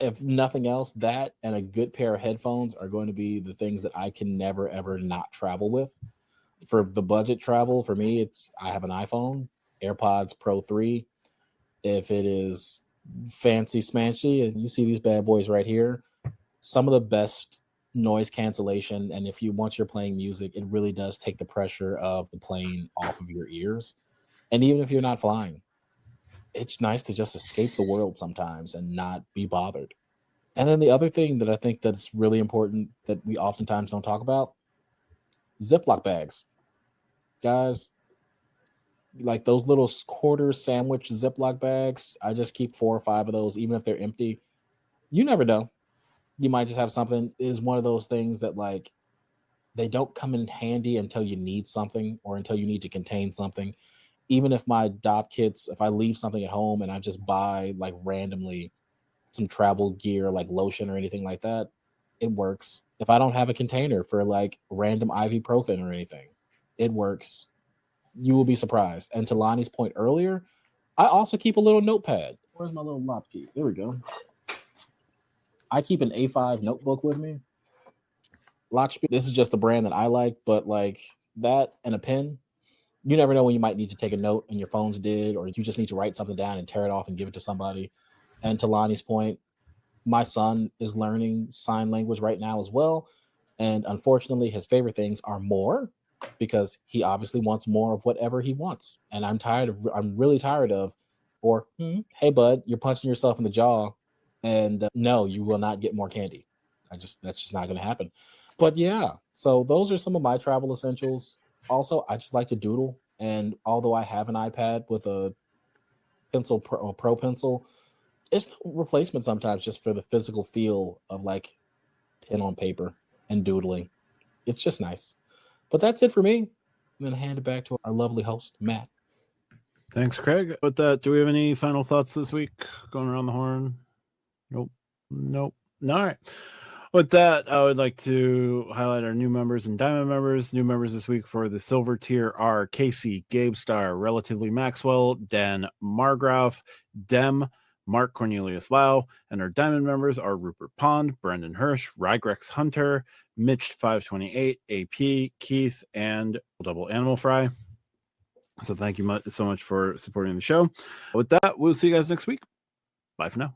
If nothing else, that and a good pair of headphones are going to be the things that I can never, ever not travel with. For the budget travel, for me, I have an iPhone, AirPods Pro 3. If it is fancy smanchy, and you see these bad boys right here, some of the best noise cancellation. And if once you're playing music, it really does take the pressure of the plane off of your ears. And even if you're not flying, it's nice to just escape the world sometimes and not be bothered. And then the other thing that I think that's really important that we oftentimes don't talk about, Ziploc bags. Guys, like those little quarter sandwich Ziploc bags, I just keep 4 or 5 of those, even if they're empty. You never know. You might just have something. It is one of those things that, like, they don't come in handy until you need something or until you need to contain something. Even if my adopt kits, if I leave something at home and I just buy like randomly some travel gear like lotion or anything like that, it works. If I don't have a container for like random ibuprofen or anything, it works. You will be surprised. And to Lonnie's point earlier, I also keep a little notepad. Where's my little lop key? There we go. I keep an A5 notebook with me. This is just the brand that I like, but like that and a pen, you never know when you might need to take a note and your phone's dead, or you just need to write something down and tear it off and give it to somebody. And to Lonnie's point, my son is learning sign language right now as well. And unfortunately, his favorite things are more, because he obviously wants more of whatever he wants. And I'm really tired of, or, hey, bud, you're punching yourself in the jaw. And no, you will not get more candy. That's just not going to happen. But yeah, so those are some of my travel essentials. Also, I just like to doodle. And although I have an iPad with a pencil, Pro pencil, it's no replacement sometimes just for the physical feel of like pen on paper and doodling. It's just nice. But that's it for me. I'm going to hand it back to our lovely host, Matt. Thanks, Craig. With that, do we have any final thoughts this week going around the horn? Nope. All right. With that, I would like to highlight our new members and diamond members. New members this week for the silver tier are Casey, Gabe Star, Relatively Maxwell, Dan Margraf, Dem, Mark Cornelius Lau, and our diamond members are Rupert Pond, Brendan Hirsch, Rygrex Hunter, Mitch 528, AP, Keith, and Double Animal Fry. So thank you so much for supporting the show. With that, we'll see you guys next week. Bye for now.